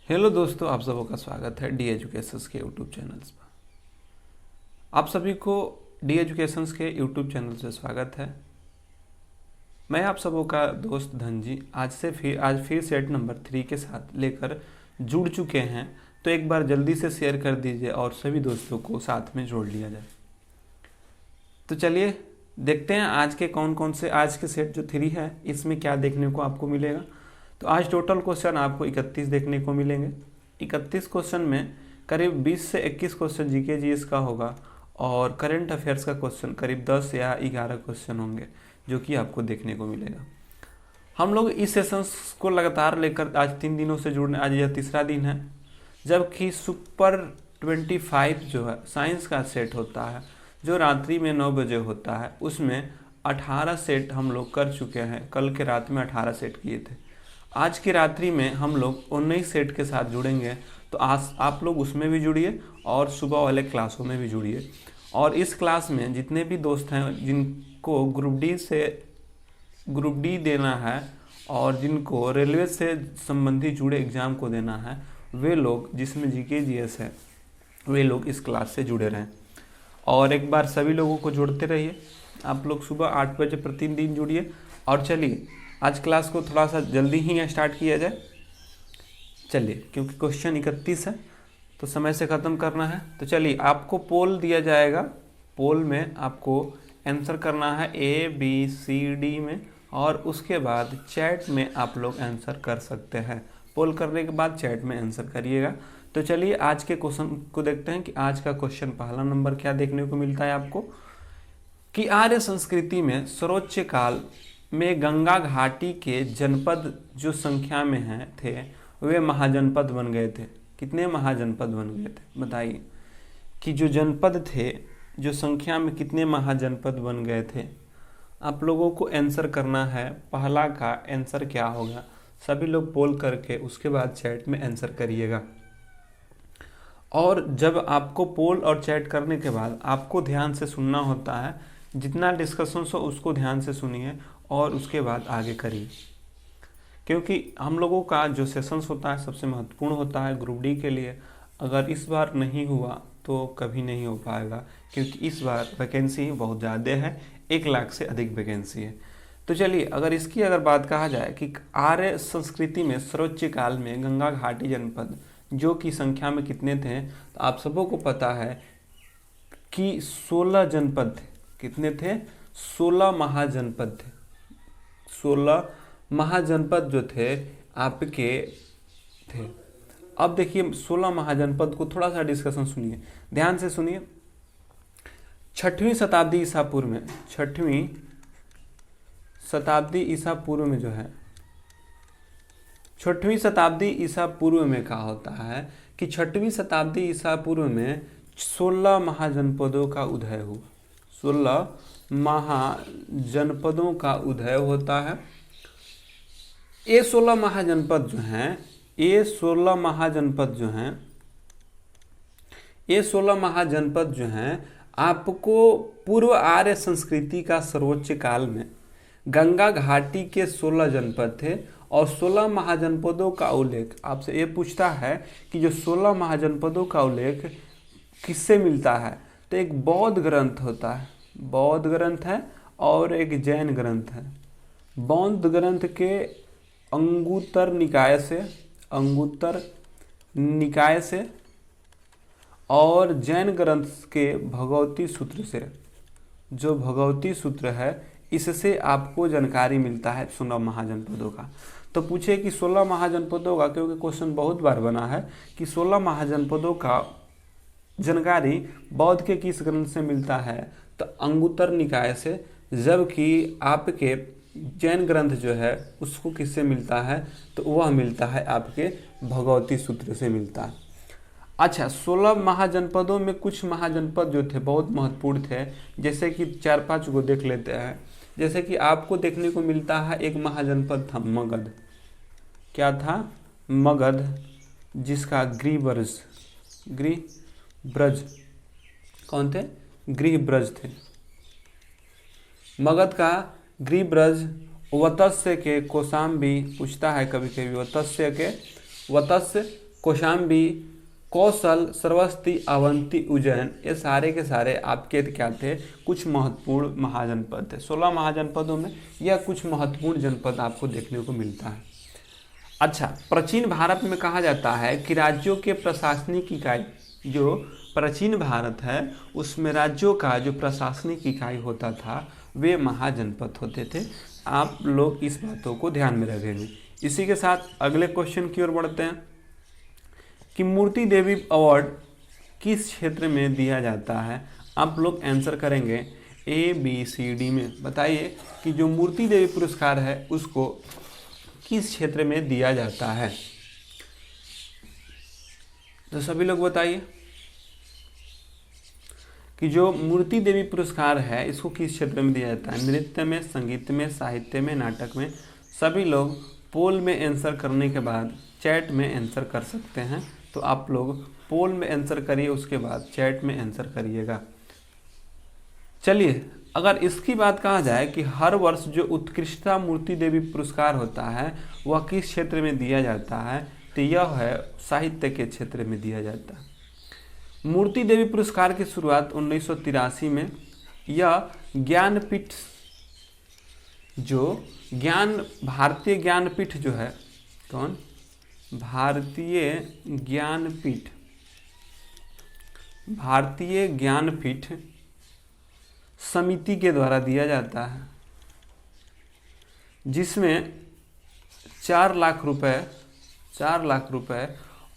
Hello दोस्तों, आप सबों का स्वागत है डी एजुकेशंस के यूट्यूब चैनल्स पर। आप सभी को डी एजुकेशंस के यूट्यूब चैनल से स्वागत है। मैं आप सबों का दोस्त धनजी आज फिर सेट नंबर 3 के साथ लेकर जुड़ चुके हैं। तो एक बार जल्दी से शेयर कर दीजिए और सभी दोस्तों को साथ में जोड़ लिया जाए। तो चलिए देखते हैं आज के कौन कौन से आज के सेट जो 3 है इसमें क्या देखने को आपको मिलेगा। तो आज टोटल क्वेश्चन आपको 31 देखने को मिलेंगे। 31 क्वेश्चन में करीब 20 से 21 क्वेश्चन जीके जीएस का होगा और करंट अफेयर्स का क्वेश्चन करीब 10 या 11 क्वेश्चन होंगे जो कि आपको देखने को मिलेगा। हम लोग इस सेशंस को लगातार लेकर आज 3 दिनों से जुड़ने, आज यह तीसरा दिन है, जबकि सुपर 25 जो है साइंस का सेट होता है जो रात्रि में 9 बजे होता है, उसमें 18 सेट हम लोग कर चुके हैं। कल के रात में 18 सेट किए थे। आज की रात्रि में हम लोग 19 सेट के साथ जुड़ेंगे। तो आज आप लोग उसमें भी जुड़िए और सुबह वाले क्लासों में भी जुड़िए। और इस क्लास में जितने भी दोस्त हैं जिनको ग्रुप डी देना है और जिनको रेलवे से संबंधित जुड़े एग्ज़ाम को देना है, वे लोग जिसमें जीके जीएस है वे लोग इस क्लास से जुड़े रहें। और एक बार सभी लोगों को जोड़ते रहिए। आप लोग सुबह 8 बजे प्रतिदिन जुड़िए। और चलिए आज क्लास को थोड़ा सा जल्दी ही स्टार्ट किया जाए। चलिए, क्योंकि क्वेश्चन 31 है तो समय से ख़त्म करना है। तो चलिए आपको पोल दिया जाएगा। पोल में आपको आंसर करना है ABCD में, और उसके बाद चैट में आप लोग आंसर कर सकते हैं। पोल करने के बाद चैट में आंसर करिएगा। तो चलिए आज के क्वेश्चन को देखते हैं कि आज का क्वेश्चन पहला नंबर क्या देखने को मिलता है आपको, कि आर्य संस्कृति में सर्वोच्च काल में गंगा घाटी के जनपद जो संख्या में थे वे महाजनपद बन गए थे। कितने महाजनपद बन गए थे बताइए, कि जो जनपद थे जो संख्या में कितने महाजनपद बन गए थे। आप लोगों को आंसर करना है। पहला का आंसर क्या होगा, सभी लोग पोल करके उसके बाद चैट में आंसर करिएगा। और जब आपको पोल और चैट करने के बाद आपको ध्यान से सुनना होता है, जितना डिस्कशन हो उसको ध्यान से सुनिए और उसके बाद आगे करिए, क्योंकि हम लोगों का जो सेशंस होता है सबसे महत्वपूर्ण होता है ग्रुप डी के लिए। अगर इस बार नहीं हुआ तो कभी नहीं हो पाएगा, क्योंकि इस बार वैकेंसी बहुत ज़्यादा है, 1 लाख से अधिक वैकेंसी है। तो चलिए अगर बात कहा जाए कि आर्य संस्कृति में सर्वोच्च काल में गंगा घाटी जनपद जो कि संख्या में कितने थे, तो आप सबों को पता है कि 16 जनपद थे। कितने थे? 16 महाजनपद थे। 16 महाजनपद जो थे आपके थे। अब देखिए 16 महाजनपद को थोड़ा सा डिस्कशन सुनिए, ध्यान से सुनिए। 6वीं शताब्दी ईसा पूर्व में, 6वीं शताब्दी ईसा पूर्व में जो है, 6वीं शताब्दी ईसा पूर्व में क्या होता है कि 6वीं शताब्दी ईसा पूर्व में 16 महाजनपदों का उदय हुआ। 16 महाजनपदों का उदय होता है। ये 16 महाजनपद जो हैं, ये 16 महाजनपद जो हैं आपको पूर्व आर्य संस्कृति का सर्वोच्च काल में गंगा घाटी के 16 जनपद थे। और 16 महाजनपदों का उल्लेख आपसे ये पूछता है कि जो 16 महाजनपदों का उल्लेख किससे मिलता है, तो एक बौद्ध ग्रंथ होता है, बौद्ध ग्रंथ है और एक जैन ग्रंथ है। बौद्ध ग्रंथ के अंगुत्तर निकाय से और जैन ग्रंथ के भगवती सूत्र से, जो भगवती सूत्र है इससे आपको जानकारी मिलता है 16 महाजनपदों का। तो पूछे कि 16 महाजनपदों का, क्योंकि क्वेश्चन बहुत बार बना है कि 16 महाजनपदों का जानकारी बौद्ध के किस ग्रंथ से मिलता है, तो अंगुत्तर निकाय से, जबकि आपके जैन ग्रंथ जो है उसको किससे मिलता है, तो वह मिलता है आपके भगवती सूत्र से मिलता है। अच्छा, 16 महाजनपदों में कुछ महाजनपद जो थे बहुत महत्वपूर्ण थे, जैसे कि 4-5 को देख लेते हैं। जैसे कि आपको देखने को मिलता है एक महाजनपद था मगध। क्या था? मगध, जिसका गृहब्रज कौन थे? गृहब्रज थे। मगध का गृहब्रज वत्स्य के कौशाम्बी पूछता है कभी कभी, वत्स्य कौशाम्बी, कौशल, श्रावस्ती, अवंती, उज्जैन, ये सारे के सारे आपके क्या थे, कुछ महत्वपूर्ण महाजनपद थे। 16 महाजनपदों में यह कुछ महत्वपूर्ण जनपद आपको देखने को मिलता है। अच्छा, प्राचीन भारत में कहा जाता है कि राज्यों के प्रशासनिक इकाई, जो प्राचीन भारत है उसमें राज्यों का जो प्रशासनिक इकाई होता था वे महाजनपद होते थे। आप लोग इस बातों को ध्यान में रखेंगे। इसी के साथ अगले क्वेश्चन की ओर बढ़ते हैं कि मूर्ति देवी अवार्ड किस क्षेत्र में दिया जाता है। आप लोग आंसर करेंगे ABCD में। बताइए कि जो मूर्ति देवी पुरस्कार है उसको किस क्षेत्र में दिया जाता है। तो सभी लोग बताइए कि जो मूर्ति देवी पुरस्कार है इसको किस क्षेत्र में दिया जाता है। नृत्य में, संगीत में, साहित्य में, नाटक में। सभी लोग पोल में आंसर करने के बाद चैट में आंसर कर सकते हैं। तो आप लोग पोल में आंसर करिए, उसके बाद चैट में आंसर करिएगा। चलिए, अगर इसकी बात कहा जाए कि हर वर्ष जो उत्कृष्टता मूर्ति देवी पुरस्कार होता है वह किस क्षेत्र में दिया जाता है, तो यह है साहित्य के क्षेत्र में दिया जाता है। मूर्ति देवी पुरस्कार की शुरुआत 1983 में यह ज्ञानपीठ, जो भारतीय ज्ञानपीठ जो है, कौन, भारतीय ज्ञानपीठ समिति के द्वारा दिया जाता है, जिसमें 4 लाख रुपए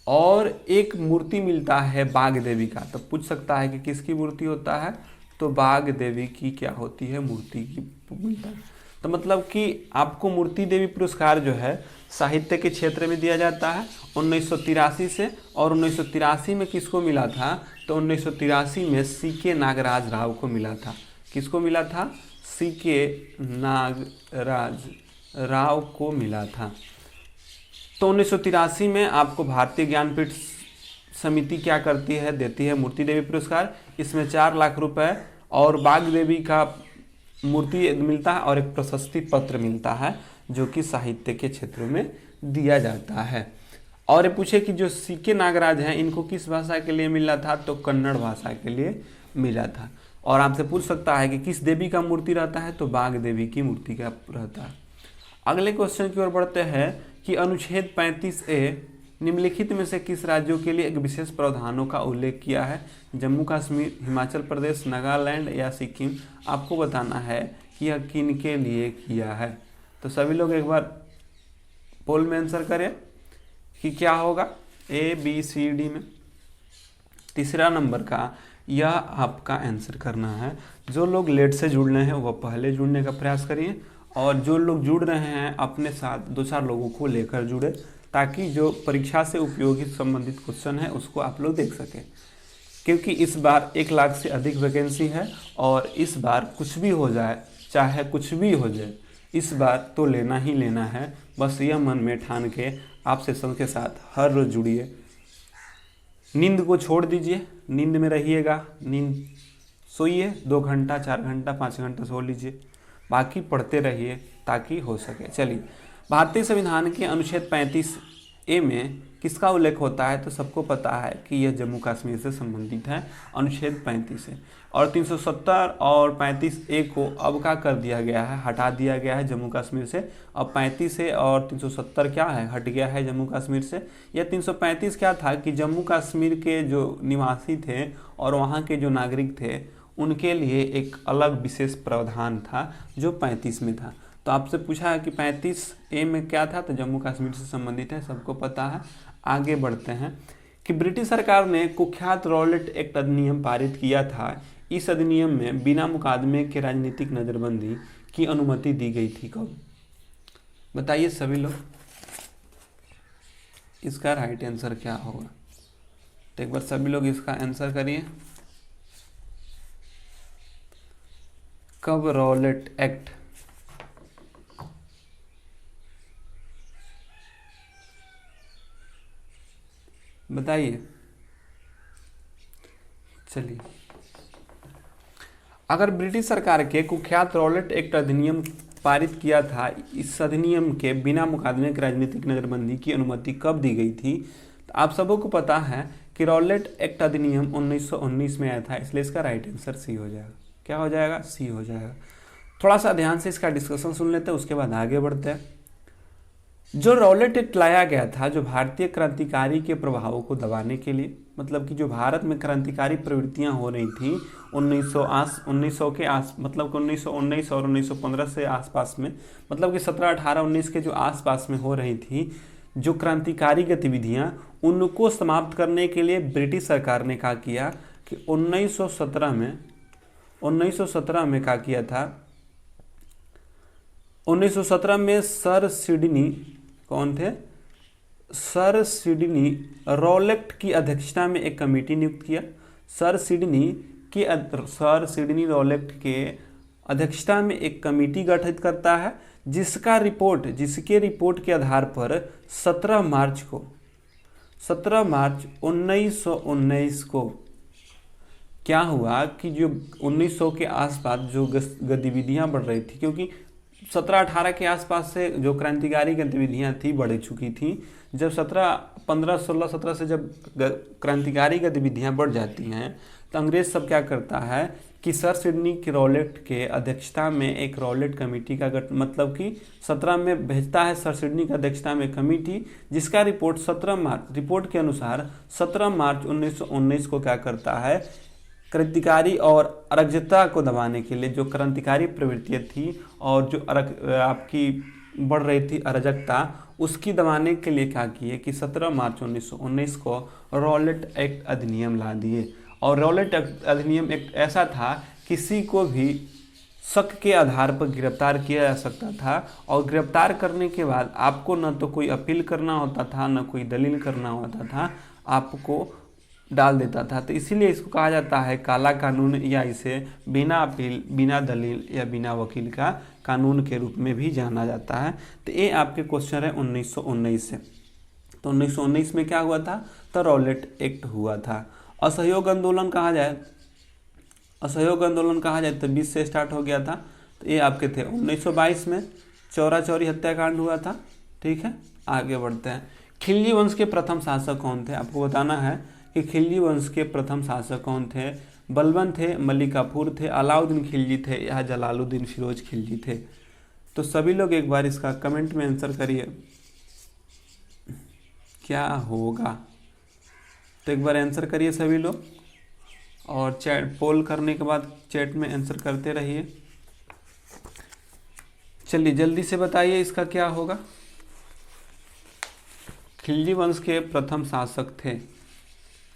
और एक मूर्ति मिलता है बाघ देवी का। तो पूछ सकता है कि किसकी मूर्ति होता है, तो बाघ देवी की क्या होती है, मूर्ति की मिलता है। तो मतलब कि आपको मूर्ति देवी पुरस्कार जो है साहित्य के क्षेत्र में दिया जाता है 1983 से। और 1983 में किसको मिला था, तो 1983 में CK नागराज राव को मिला था। किसको मिला था, CK नागराज राव को मिला था। तो 1983 में आपको भारतीय ज्ञानपीठ समिति क्या करती है, देती है मूर्ति देवी पुरस्कार। इसमें 4 लाख रुपए और बाघ देवी का मूर्ति मिलता है और एक प्रशस्ति पत्र मिलता है, जो कि साहित्य के क्षेत्र में दिया जाता है। और ये पूछे कि जो CK नागराज हैं इनको किस भाषा के लिए मिला था, तो कन्नड़ भाषा के लिए मिला था। और आपसे पूछ सकता है कि किस देवी का मूर्ति रहता है, तो बाघ देवी की मूर्ति का रहता है। अगले क्वेश्चन की ओर बढ़ते हैं कि अनुच्छेद 35A निम्नलिखित में से किस राज्यों के लिए एक विशेष प्रावधानों का उल्लेख किया है। जम्मू कश्मीर, हिमाचल प्रदेश, नागालैंड या सिक्किम। आपको बताना है कि यह किन के लिए किया है। तो सभी लोग एक बार पोल में आंसर करें कि क्या होगा ABCD में। तीसरा नंबर का यह आपका आंसर करना है। जो लोग लेट से जुड़ रहे हैं वह पहले जुड़ने का प्रयास करिए, और जो लोग जुड़ रहे हैं अपने साथ 2-4 लोगों को लेकर जुड़े, ताकि जो परीक्षा से उपयोगी संबंधित क्वेश्चन है उसको आप लोग देख सकें। क्योंकि इस बार 1 लाख से अधिक वैकेंसी है और इस बार कुछ भी हो जाए, चाहे कुछ भी हो जाए, इस बार तो लेना ही लेना है। बस यह मन में ठान के आप सेशन के साथ हर रोज जुड़िए। नींद को छोड़ दीजिए, नींद में रहिएगा, नींद सोइए, 2 घंटा, 4 घंटा, 5 घंटा सो लीजिए, बाकी पढ़ते रहिए ताकि हो सके। चलिए, भारतीय संविधान के अनुच्छेद 35A में किसका उल्लेख होता है, तो सबको पता है कि यह जम्मू कश्मीर से संबंधित है, अनुच्छेद 35 से। और 370 और 35A को अब क्या कर दिया गया है, हटा दिया गया है जम्मू कश्मीर से। अब 35 से और 370 क्या है, हट गया है जम्मू कश्मीर से। यह 335 क्या था कि जम्मू कश्मीर के जो निवासी थे और वहाँ के जो नागरिक थे उनके लिए एक अलग विशेष प्रावधान था जो 35 में था। तो आपसे पूछा है कि 35A में क्या था, तो जम्मू कश्मीर से संबंधित है, सबको पता है। आगे बढ़ते हैं कि ब्रिटिश सरकार ने कुख्यात रॉलेट एक्ट अधिनियम पारित किया था। इस अधिनियम में बिना मुकदमे के राजनीतिक नज़रबंदी की अनुमति दी गई थी। कब, बताइए सभी लोग, इसका राइट आंसर क्या होगा। तो एक बार सभी लोग इसका आंसर करिए। कब रॉलेट एक्ट, बताइए। चलिए, अगर ब्रिटिश सरकार के कुख्यात रॉलेट एक्ट अधिनियम पारित किया था, इस अधिनियम के बिना मुकदमे की राजनीतिक नज़रबंदी की अनुमति कब दी गई थी, तो आप सबों को पता है कि रॉलेट एक्ट अधिनियम 1919 में आया था, इसलिए इसका राइट आंसर सी हो जाएगा। क्या हो जाएगा? सी हो जाएगा। थोड़ा सा ध्यान से इसका डिस्कशन सुन लेते हैं, उसके बाद आगे बढ़ते हैं। जो रॉलेट एक्ट लाया गया था, जो भारतीय क्रांतिकारी के प्रभावों को दबाने के लिए, मतलब कि जो भारत में क्रांतिकारी प्रवृत्तियां हो रही थी 1900 के आस, मतलब कि 1919 और 1915 से आसपास में, मतलब कि 17, 18, 19 के जो आसपास में हो रही थी जो क्रांतिकारी गतिविधियां, उनको समाप्त करने के लिए ब्रिटिश सरकार ने क्या किया कि 1917 में क्या किया था, 1917 में सर सिडनी, कौन थे? सर सिडनी रॉलेट की अध्यक्षता में एक कमेटी नियुक्त किया। सर सिडनी रॉलेट के अध्यक्षता में एक कमेटी गठित करता है, जिसके रिपोर्ट के आधार पर 17 मार्च 1919 को क्या हुआ कि जो 1900 के आसपास जो गतिविधियां बढ़ रही थी, क्योंकि 17-18 के आसपास से जो क्रांतिकारी गतिविधियां थी बढ़ चुकी थी। जब 17 से जब क्रांतिकारी गतिविधियां बढ़ जाती हैं तो अंग्रेज सब क्या करता है कि सर सिडनी के रॉलेट के अध्यक्षता में एक रॉलेट कमेटी का मतलब कि 17 में भेजता है सर सिडनी की अध्यक्षता में कमेटी, जिसका रिपोर्ट रिपोर्ट के अनुसार 17 मार्च 1919 को क्या करता है, क्रांतिकारी और अराजकता को दबाने के लिए, जो क्रांतिकारी प्रवृत्तियाँ थी और जो आपकी बढ़ रही थी अराजकता, उसकी दबाने के लिए क्या किए कि 17 मार्च 1919 को रॉलेट एक्ट अधिनियम ला दिए। और रॉलेट अधिनियम एक ऐसा था, किसी को भी शक के आधार पर गिरफ्तार किया जा सकता था, और गिरफ्तार करने के बाद आपको न तो कोई अपील करना होता था, न कोई दलील करना होता था, आपको डाल देता था। तो इसीलिए इसको कहा जाता है काला कानून, या इसे बिना अपील, बिना दलील या बिना वकील का कानून के रूप में भी जाना जाता है। तो ये आपके क्वेश्चन है 1919 से। तो 1919 में क्या हुआ था? तो रॉलेट एक्ट हुआ था। असहयोग आंदोलन कहा जाए तो 20 से स्टार्ट हो गया था। तो ये आपके थे 1922 में चौरा चौरी हत्याकांड हुआ था। ठीक है, आगे बढ़ते हैं। खिलजी वंश के प्रथम शासक कौन थे? आपको बताना है कि खिलजी वंश के प्रथम शासक कौन थे। बलबन थे, मलिक काफूर थे, अलाउद्दीन खिलजी थे, या जलालुद्दीन फिरोज खिलजी थे। तो सभी लोग एक बार इसका कमेंट में आंसर करिए, क्या होगा। तो एक बार आंसर करिए सभी लोग, और चैट पोल करने के बाद चैट में आंसर करते रहिए। चलिए जल्दी से बताइए इसका क्या होगा। खिलजी वंश के प्रथम शासक थे,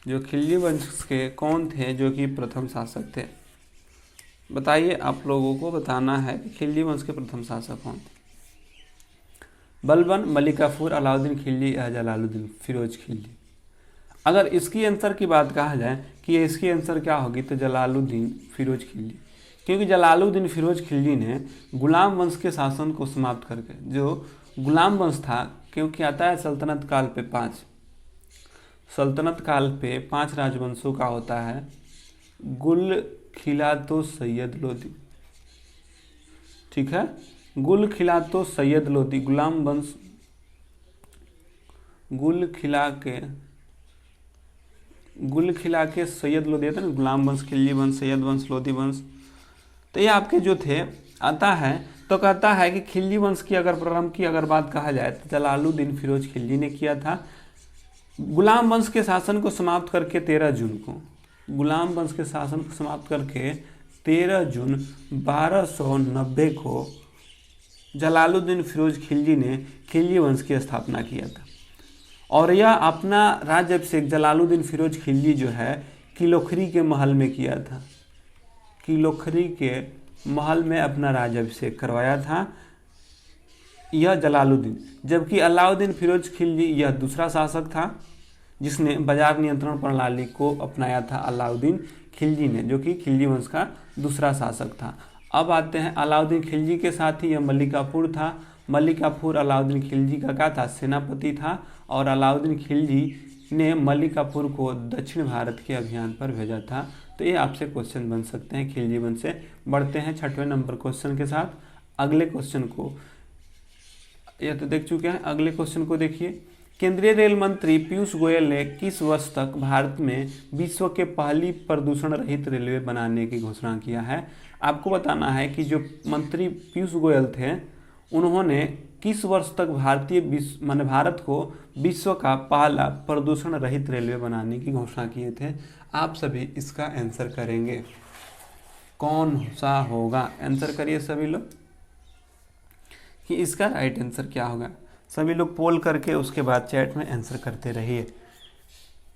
जो खिलजी वंश के कौन थे जो कि प्रथम शासक थे? बताइए, आप लोगों को बताना है कि खिलजी वंश के प्रथम शासक कौन थे। बलबन, मलिक काफूर, अलाउद्दीन खिलजी या जलालुद्दीन फिरोज खिलजी। अगर इसकी आंसर की बात कहा जाए कि इसकी आंसर क्या होगी, तो जलालुद्दीन फिरोज खिलजी, क्योंकि जलालुद्दीन फिरोज खिलजी ने गुलाम वंश के शासन को समाप्त करके, जो गुलाम वंश था, क्योंकि आता है सल्तनत काल पे 5 राजवंशों का होता है। गुल, खिलातो, सैयद, लोदी। ठीक है, गुल, खिलातो, सैयद, लोदी, गुलाम वंश, गुल खिला के सैयद लोदी था ना, गुलाम वंश, खिलजी वंश, सैयद वंश, लोदी वंश। तो ये आपके जो थे आता है, तो कहता है कि खिलजी वंश की अगर प्रारंभ की अगर बात कहा जाए तो जलालुद्दीन फिरोज खिलजी ने किया था। गुलाम वंश के शासन को समाप्त करके 13 जून 1290 को जलालुद्दीन फिरोज खिलजी ने खिलजी वंश की स्थापना किया था। और यह अपना राज्याभिषेक जलालुद्दीन फिरोज खिलजी जो है किलोखरी के महल में किया था। किलोखरी के महल में अपना राज्याभिषेक करवाया था यह जलालुद्दीन। जबकि अलाउद्दीन फिरोज खिलजी यह दूसरा शासक था जिसने बाजार नियंत्रण प्रणाली को अपनाया था, अलाउद्दीन खिलजी ने, जो कि खिलजी वंश का दूसरा शासक था। अब आते हैं अलाउद्दीन खिलजी के साथ ही यह मलिक काफूर था। मलिक काफूर अलाउद्दीन खिलजी का क्या था? सेनापति था। और अलाउद्दीन खिलजी ने मलिक काफूर को दक्षिण भारत के अभियान पर भेजा था। तो ये आपसे क्वेश्चन बन सकते हैं खिलजी वंश से। बढ़ते हैं 6वें नंबर क्वेश्चन के साथ। अगले क्वेश्चन को, यह तो देख चुके हैं, अगले क्वेश्चन को देखिए केंद्रीय रेल मंत्री पीयूष गोयल ने किस वर्ष तक भारत में विश्व के पहली प्रदूषण रहित रेलवे बनाने की घोषणा किया है? आपको बताना है कि जो मंत्री पीयूष गोयल थे उन्होंने किस वर्ष तक भारत को विश्व का पहला प्रदूषण रहित रेलवे बनाने की घोषणा किए थे। आप सभी इसका आंसर करेंगे, कौन सा होगा? आंसर करिए सभी लोग कि इसका राइट आंसर क्या होगा। सभी लोग पोल करके उसके बाद चैट में आंसर करते रहिए।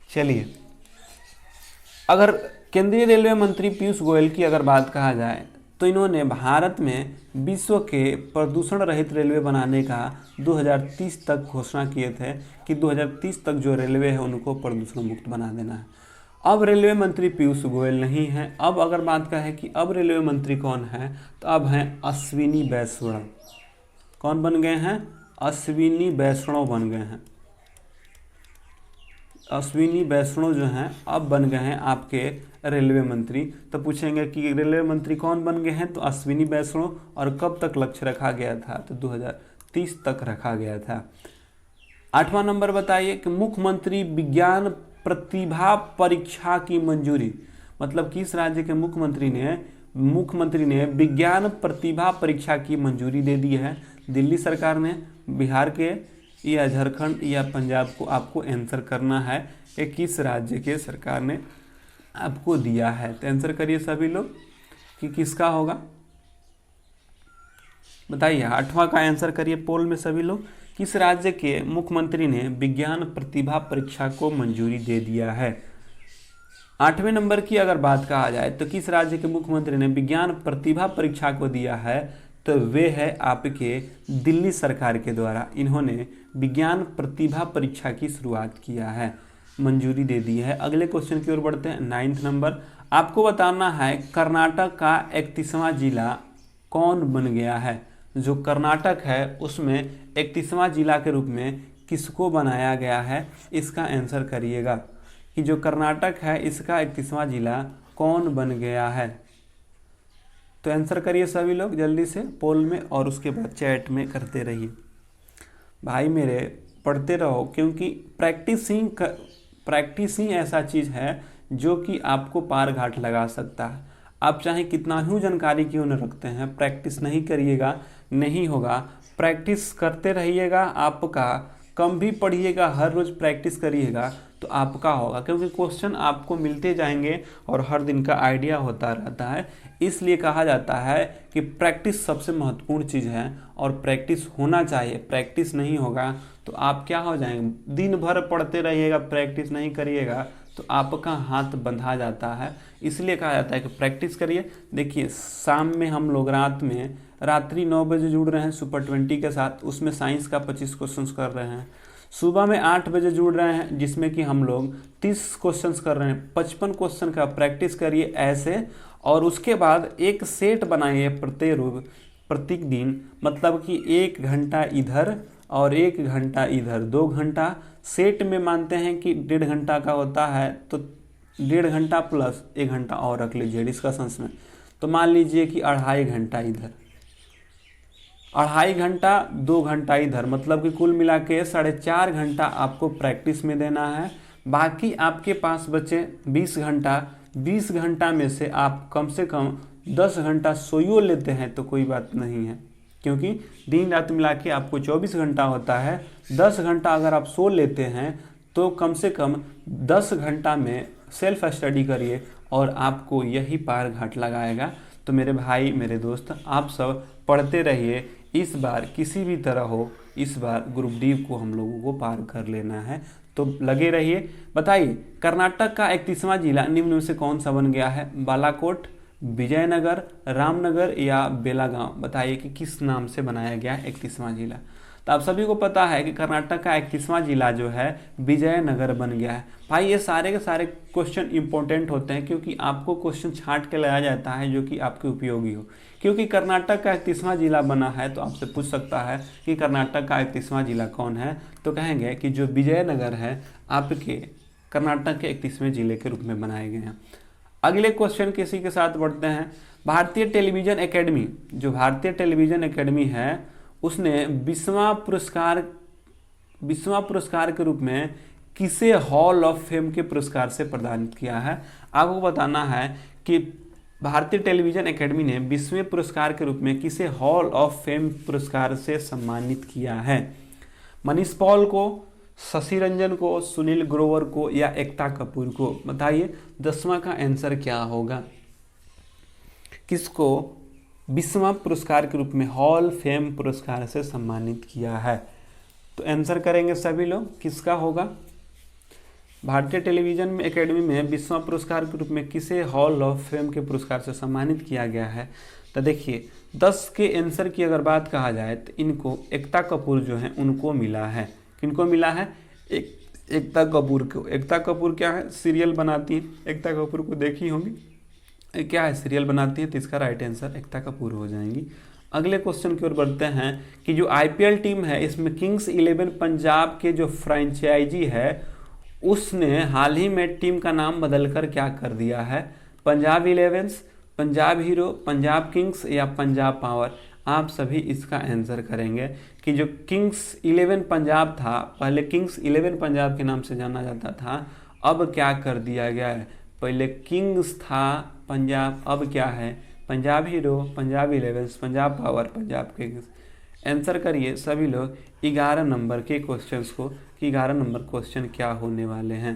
चलिए, अगर केंद्रीय रेलवे मंत्री पीयूष गोयल की अगर बात कहा जाए तो इन्होंने भारत में विश्व के प्रदूषण रहित रेलवे बनाने का 2030 तक घोषणा किए थे कि 2030 तक जो रेलवे है उनको प्रदूषण मुक्त बना देना है। अब रेलवे मंत्री पीयूष गोयल नहीं है। अब अगर बात करें कि अब रेलवे मंत्री कौन है, तो अब हैं अश्विनी वैष्णव। कौन बन गए हैं? अश्विनी वैष्णव बन गए हैं। अश्विनी वैष्णव जो हैं अब बन गए हैं आपके रेलवे मंत्री। तो पूछेंगे कि रेलवे मंत्री कौन बन गए हैं, तो अश्विनी वैष्णव। और कब तक लक्ष्य रखा गया था, तो 2030 तक रखा गया था। 8वां नंबर बताइए कि मुख्यमंत्री विज्ञान प्रतिभा परीक्षा की मंजूरी, मतलब किस राज्य के मुख्यमंत्री ने विज्ञान प्रतिभा परीक्षा की मंजूरी दे दी है? दिल्ली सरकार ने, बिहार के, या झारखंड या पंजाब को आपको आंसर करना है कि किस राज्य के सरकार ने आपको दिया है। तो आंसर करिए सभी लोग कि किसका होगा, बताइए। 8वां का आंसर करिए पोल में सभी लोग। किस राज्य के मुख्यमंत्री ने विज्ञान प्रतिभा परीक्षा को मंजूरी दे दिया है? 8वें नंबर की अगर बात कहा जाए तो किस राज्य के मुख्यमंत्री ने विज्ञान प्रतिभा परीक्षा को दिया है, तो वे है आपके दिल्ली सरकार के द्वारा। इन्होंने विज्ञान प्रतिभा परीक्षा की शुरुआत किया है, मंजूरी दे दी है। अगले क्वेश्चन की ओर बढ़ते हैं। 9वां नंबर, आपको बताना है कर्नाटक का 31वां जिला कौन बन गया है? जो कर्नाटक है उसमें 31वां जिला के रूप में किसको बनाया गया है, इसका आंसर करिएगा कि जो कर्नाटक है इसका 31वां जिला कौन बन गया है। तो आंसर करिए सभी लोग जल्दी से पोल में, और उसके बाद चैट में करते रहिए। भाई मेरे पढ़ते रहो, क्योंकि प्रैक्टिस ही ऐसा चीज़ है जो कि आपको पार घाट लगा सकता है। आप चाहे कितना ही जानकारी क्यों न रखते हैं, प्रैक्टिस नहीं करिएगा नहीं होगा। प्रैक्टिस करते रहिएगा, आपका कम भी पढ़िएगा, हर रोज़ प्रैक्टिस करिएगा तो आपका होगा, क्योंकि क्वेश्चन आपको मिलते जाएंगे और हर दिन का आइडिया होता रहता है। इसलिए कहा जाता है कि प्रैक्टिस सबसे महत्वपूर्ण चीज़ है और प्रैक्टिस होना चाहिए। प्रैक्टिस नहीं होगा तो आप क्या हो जाएंगे, दिन भर पढ़ते रहिएगा, प्रैक्टिस नहीं करिएगा तो आपका हाथ बंधा जाता है। इसलिए कहा जाता है कि प्रैक्टिस करिए। देखिए, शाम में हम लोग रात्रि 9 बजे जुड़ रहे हैं सुपर 20 के साथ, उसमें साइंस का 25 क्वेश्चन कर रहे हैं। सुबह में 8 बजे जुड़ रहे हैं जिसमें कि हम लोग 30 क्वेश्चंस कर रहे हैं। 55 क्वेश्चन का प्रैक्टिस करिए ऐसे, और उसके बाद एक सेट बनाइए प्रत्येक दिन, मतलब कि 1 घंटा इधर और 1 घंटा इधर, 2 घंटा सेट में मानते हैं कि 1.5 घंटा का होता है, तो 1.5 घंटा प्लस 1 घंटा और रख लीजिए डिस्कशंस में, तो मान लीजिए कि 2.5 घंटा इधर, 2.5 घंटा, 2 घंटा इधर, मतलब कि कुल मिला के 4.5 घंटा आपको प्रैक्टिस में देना है। बाकी आपके पास बचे 20 घंटा। 20 घंटा में से आप कम से कम 10 घंटा सोइयो लेते हैं तो कोई बात नहीं है, क्योंकि दिन रात मिला के आपको 24 घंटा होता है। 10 घंटा अगर आप सो लेते हैं तो कम से कम 10 घंटा में सेल्फ स्टडी करिए और आपको यही पार घाट लगाएगा। तो मेरे भाई मेरे दोस्त, आप सब पढ़ते रहिए। इस बार किसी भी तरह हो, इस बार ग्रुप डी को हम लोगों को पार कर लेना है, तो लगे रहिए। बताइए, कर्नाटक का 31वां जिला निम्न में से कौन सा बन गया है? बालाकोट, विजयनगर, रामनगर या बेलागांव? बताइए कि किस नाम से बनाया गया है 31वां जिला। तो आप सभी को पता है कि कर्नाटक का 31वां जिला जो है विजयनगर बन गया है। भाई ये सारे के सारे क्वेश्चन इंपॉर्टेंट होते हैं, क्योंकि आपको क्वेश्चन छांट के लाया जाता है जो कि आपके उपयोगी हो। क्योंकि कर्नाटक का 31वां जिला बना है तो आपसे पूछ सकता है कि कर्नाटक का 31वां जिला कौन है, तो कहेंगे कि जो विजयनगर है आपके कर्नाटक के 31वें जिले के रूप में बनाए गए हैं। अगले क्वेश्चन किसी के साथ बढ़ते हैं। भारतीय टेलीविजन एकेडमी, जो भारतीय टेलीविजन एकेडमी है उसने 20वां पुरस्कार 20वां पुरस्कार के रूप में किसे हॉल ऑफ फेम के पुरस्कार से प्रदानित किया है? आपको बताना है कि भारतीय टेलीविजन एकेडमी ने 20वें पुरस्कार के रूप में किसे हॉल ऑफ फेम पुरस्कार से सम्मानित किया है? मनीष पॉल को, शशि रंजन को, सुनील ग्रोवर को या एकता कपूर को? बताइए 10वां का आंसर क्या होगा? किसको 20वां पुरस्कार के रूप में हॉल फेम पुरस्कार से सम्मानित किया है? तो आंसर करेंगे सभी लोग, किसका होगा? भारतीय टेलीविजन में एकेडमी में 20वां पुरस्कार के रूप में किसे हॉल ऑफ फेम के पुरस्कार से सम्मानित किया गया है? तो देखिए 10 के आंसर की अगर बात कहा जाए तो इनको एकता कपूर जो है उनको मिला है। किनको मिला है? एकता कपूर को। एकता कपूर क्या है? सीरियल बनाती है। एकता कपूर को देखी होगी, क्या है? सीरियल बनाती है, तो इसका राइट आंसर एकता कपूर हो जाएंगी। अगले क्वेश्चन की ओर बढ़ते हैं कि जो आईपीएल टीम है इसमें किंग्स 11 पंजाब के जो फ्रेंचाइजी है उसने हाल ही में टीम का नाम बदलकर क्या कर दिया है? पंजाब 11, पंजाब हीरो, पंजाब किंग्स या पंजाब पावर? आप सभी इसका आंसर करेंगे कि जो किंग्स 11 पंजाब था, पहले किंग्स 11 पंजाब के नाम से जाना जाता था, अब क्या कर दिया गया है? पहले किंग्स था पंजाब, अब क्या है? Punjab hero, Punjab 11, Punjab power, Punjab Kings. Answer करिए सभी लोग 11 नंबर के क्वेश्चंस को कि 11 नंबर क्वेश्चन क्या होने वाले हैं।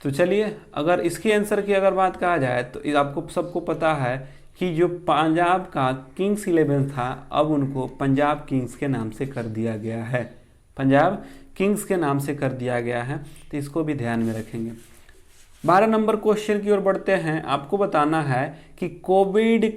तो चलिए अगर इसके आंसर की अगर बात कहा जाए तो आपको सबको पता है कि जो पंजाब का किंग्स 11 था अब उनको पंजाब किंग्स के नाम से कर दिया गया है। पंजाब किंग्स के नाम से कर दिया गया है, तो इसको भी ध्यान में रखेंगे। 12 नंबर क्वेश्चन की ओर बढ़ते हैं। आपको बताना है कि कोविड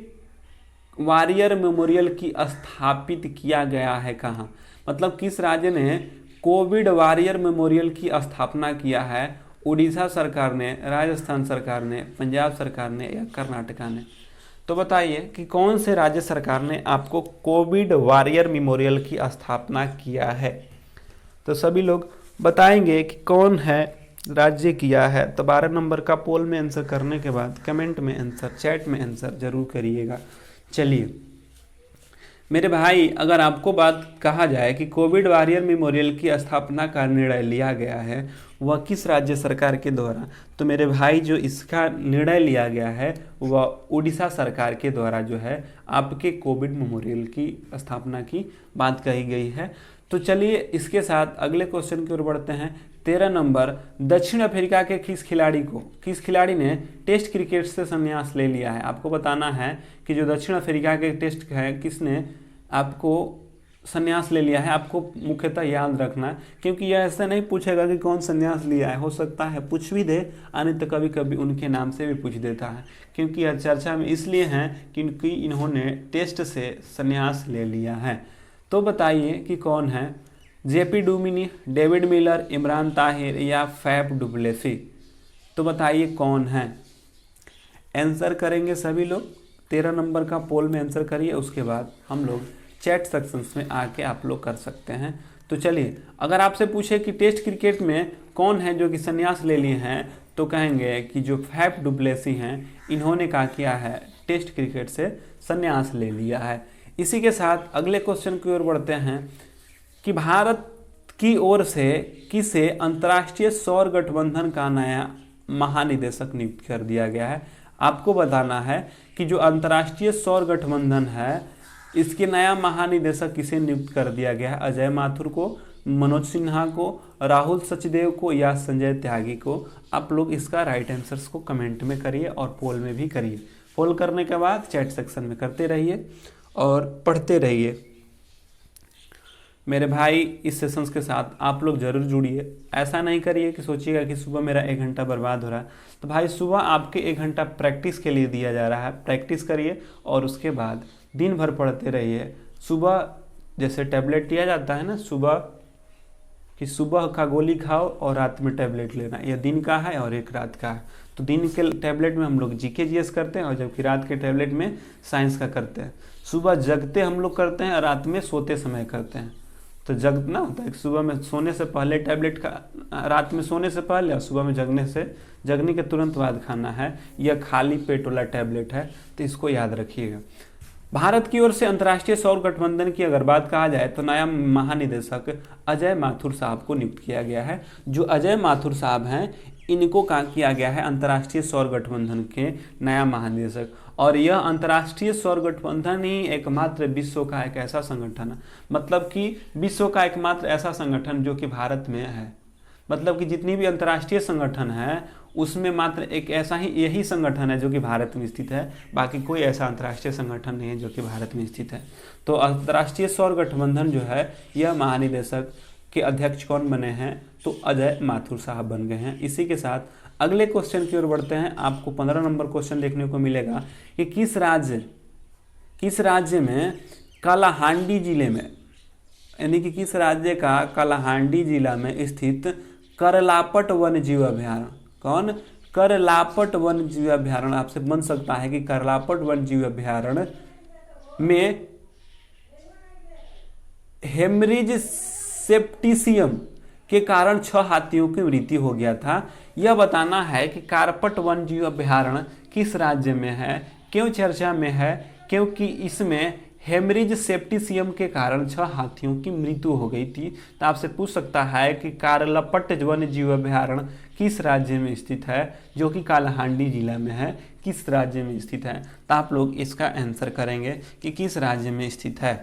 वॉरियर मेमोरियल की स्थापित किया गया है कहाँ? मतलब किस राज्य ने कोविड वॉरियर मेमोरियल की स्थापना किया है? उड़ीसा सरकार ने, राजस्थान सरकार ने, पंजाब सरकार ने या कर्नाटका ने? तो बताइए कि कौन से राज्य सरकार ने आपको कोविड वॉरियर मेमोरियल की स्थापना किया है? तो सभी लोग बताएंगे कि कौन है राज्य किया है। तो 12 नंबर का पोल में आंसर करने के बाद कमेंट में आंसर, चैट में आंसर जरूर करिएगा। चलिए मेरे भाई, अगर आपको बात कहा जाए कि कोविड वॉरियर मेमोरियल की स्थापना का निर्णय लिया गया है वह किस राज्य सरकार के द्वारा, तो मेरे भाई जो इसका निर्णय लिया गया है वह उड़ीसा सरकार के द्वारा जो है आपके कोविड मेमोरियल की स्थापना की बात कही गई है। तो चलिए इसके साथ अगले क्वेश्चन की ओर बढ़ते हैं। 13 नंबर, दक्षिण अफ्रीका के किस खिलाड़ी ने टेस्ट क्रिकेट से संन्यास ले लिया है? आपको बताना है कि जो दक्षिण अफ्रीका के टेस्ट है किसने आपको संन्यास ले लिया है। आपको मुख्यतः याद रखना है क्योंकि यह ऐसा नहीं पूछेगा कि कौन संन्यास लिया है, हो सकता है पूछ भी दे, आने तो कभी कभी उनके नाम से भी पूछ देता है, क्योंकि यह चर्चा में इसलिए है क्योंकि इन्होंने टेस्ट से संन्यास ले लिया है। तो बताइए कि कौन है? JP Duminy, David Miller, Imran Tahir या फैफ डुप्लेसी? तो बताइए कौन है? आंसर करेंगे सभी लोग। 13 नंबर का पोल में आंसर करिए, उसके बाद हम लोग चैट सेक्शंस में आके आप लोग कर सकते हैं। तो चलिए अगर आपसे पूछे कि टेस्ट क्रिकेट में कौन है जो कि संन्यास ले लिए हैं, तो कहेंगे कि जो फैफ डुप्लेसी हैं इन्होंने क्या किया है? टेस्ट क्रिकेट से संन्यास ले लिया है। इसी के साथ अगले क्वेश्चन की ओर बढ़ते हैं कि भारत की ओर से किसे अंतर्राष्ट्रीय सौर गठबंधन का नया महानिदेशक नियुक्त कर दिया गया है? आपको बताना है कि जो अंतर्राष्ट्रीय सौर गठबंधन है इसके नया महानिदेशक किसे नियुक्त कर दिया गया है? अजय माथुर को, मनोज सिन्हा को, राहुल सचदेव को या संजय त्यागी को? आप लोग इसका राइट आंसर्स को कमेंट में करिए और पोल में भी करिए। पोल करने के बाद चैट सेक्शन में करते रहिए और पढ़ते रहिए। मेरे भाई इस सेशंस के साथ आप लोग जरूर जुड़िए। ऐसा नहीं करिए कि सोचिएगा कि सुबह मेरा 1 घंटा बर्बाद हो रहा है। तो भाई सुबह आपके 1 घंटा प्रैक्टिस के लिए दिया जा रहा है, प्रैक्टिस करिए और उसके बाद दिन भर पढ़ते रहिए। सुबह जैसे टैबलेट दिया जाता है ना सुबह, कि सुबह का गोली खाओ और रात में टैबलेट लेना, यह दिन का है और एक रात का है। तो दिन के टैबलेट में हम लोग जीके जीएस करते हैं और जबकि रात के टैबलेट में साइंस का करते हैं। सुबह जगते हम लोग करते हैं और रात में सोते समय करते हैं। तो जगना होता है सुबह में सोने से पहले टैबलेट का, रात में सोने से पहले और सुबह में जगने के तुरंत बाद खाना है। यह खाली पेट वाला टैबलेट है, तो इसको याद रखिएगा। भारत की ओर से अंतर्राष्ट्रीय सौर गठबंधन की अगर बात कहा जाए तो नया महानिदेशक अजय माथुर साहब को नियुक्त किया गया है। जो अजय माथुर साहब हैं, इनको कहा किया गया है अंतर्राष्ट्रीय सौर गठबंधन के नया महानिदेशक। और यह अंतर्राष्ट्रीय सौर गठबंधन ही एकमात्र विश्व का एक ऐसा संगठन है, मतलब कि विश्व का एकमात्र ऐसा संगठन जो कि भारत में है। मतलब कि जितनी भी अंतर्राष्ट्रीय संगठन है उसमें मात्र एक ऐसा ही यही संगठन है जो कि भारत में स्थित है, बाकी कोई ऐसा अंतर्राष्ट्रीय संगठन नहीं है जो कि भारत में स्थित है। तो अंतर्राष्ट्रीय सौर गठबंधन जो है, यह महानिदेशक के अध्यक्ष कौन बने हैं, तो अजय माथुर साहब बन गए हैं। इसी के साथ अगले क्वेश्चन की ओर बढ़ते हैं। आपको 15 नंबर क्वेश्चन देखने को मिलेगा कि किस राज्य में कालाहांडी जिले में, यानी कि किस राज्य का कालाहांडी जिला में स्थित करलापट वन्य जीव अभ्यारण्य, कौन, करलापट वन्य जीव अभ्यारण्य आपसे बन सकता है कि करलापट वन्य जीव अभ्यारण्य में हेमरेज सेप्टिसियम के कारण 6 हाथियों की मृत्यु हो गया था। यह बताना है कि कारपट वन्य जीव अभ्यारण्य किस राज्य में है, क्यों चर्चा में है, क्योंकि इसमें हेमरेज सेप्टिसियम के कारण 6 हाथियों की मृत्यु हो गई थी। तो आपसे पूछ सकता है कि कारलपट वन्य जीव अभ्यारण्य किस राज्य में स्थित है, जो कि कालाहांडी जिला में है, किस राज्य में स्थित है। तो आप लोग इसका आंसर करेंगे कि किस राज्य में स्थित है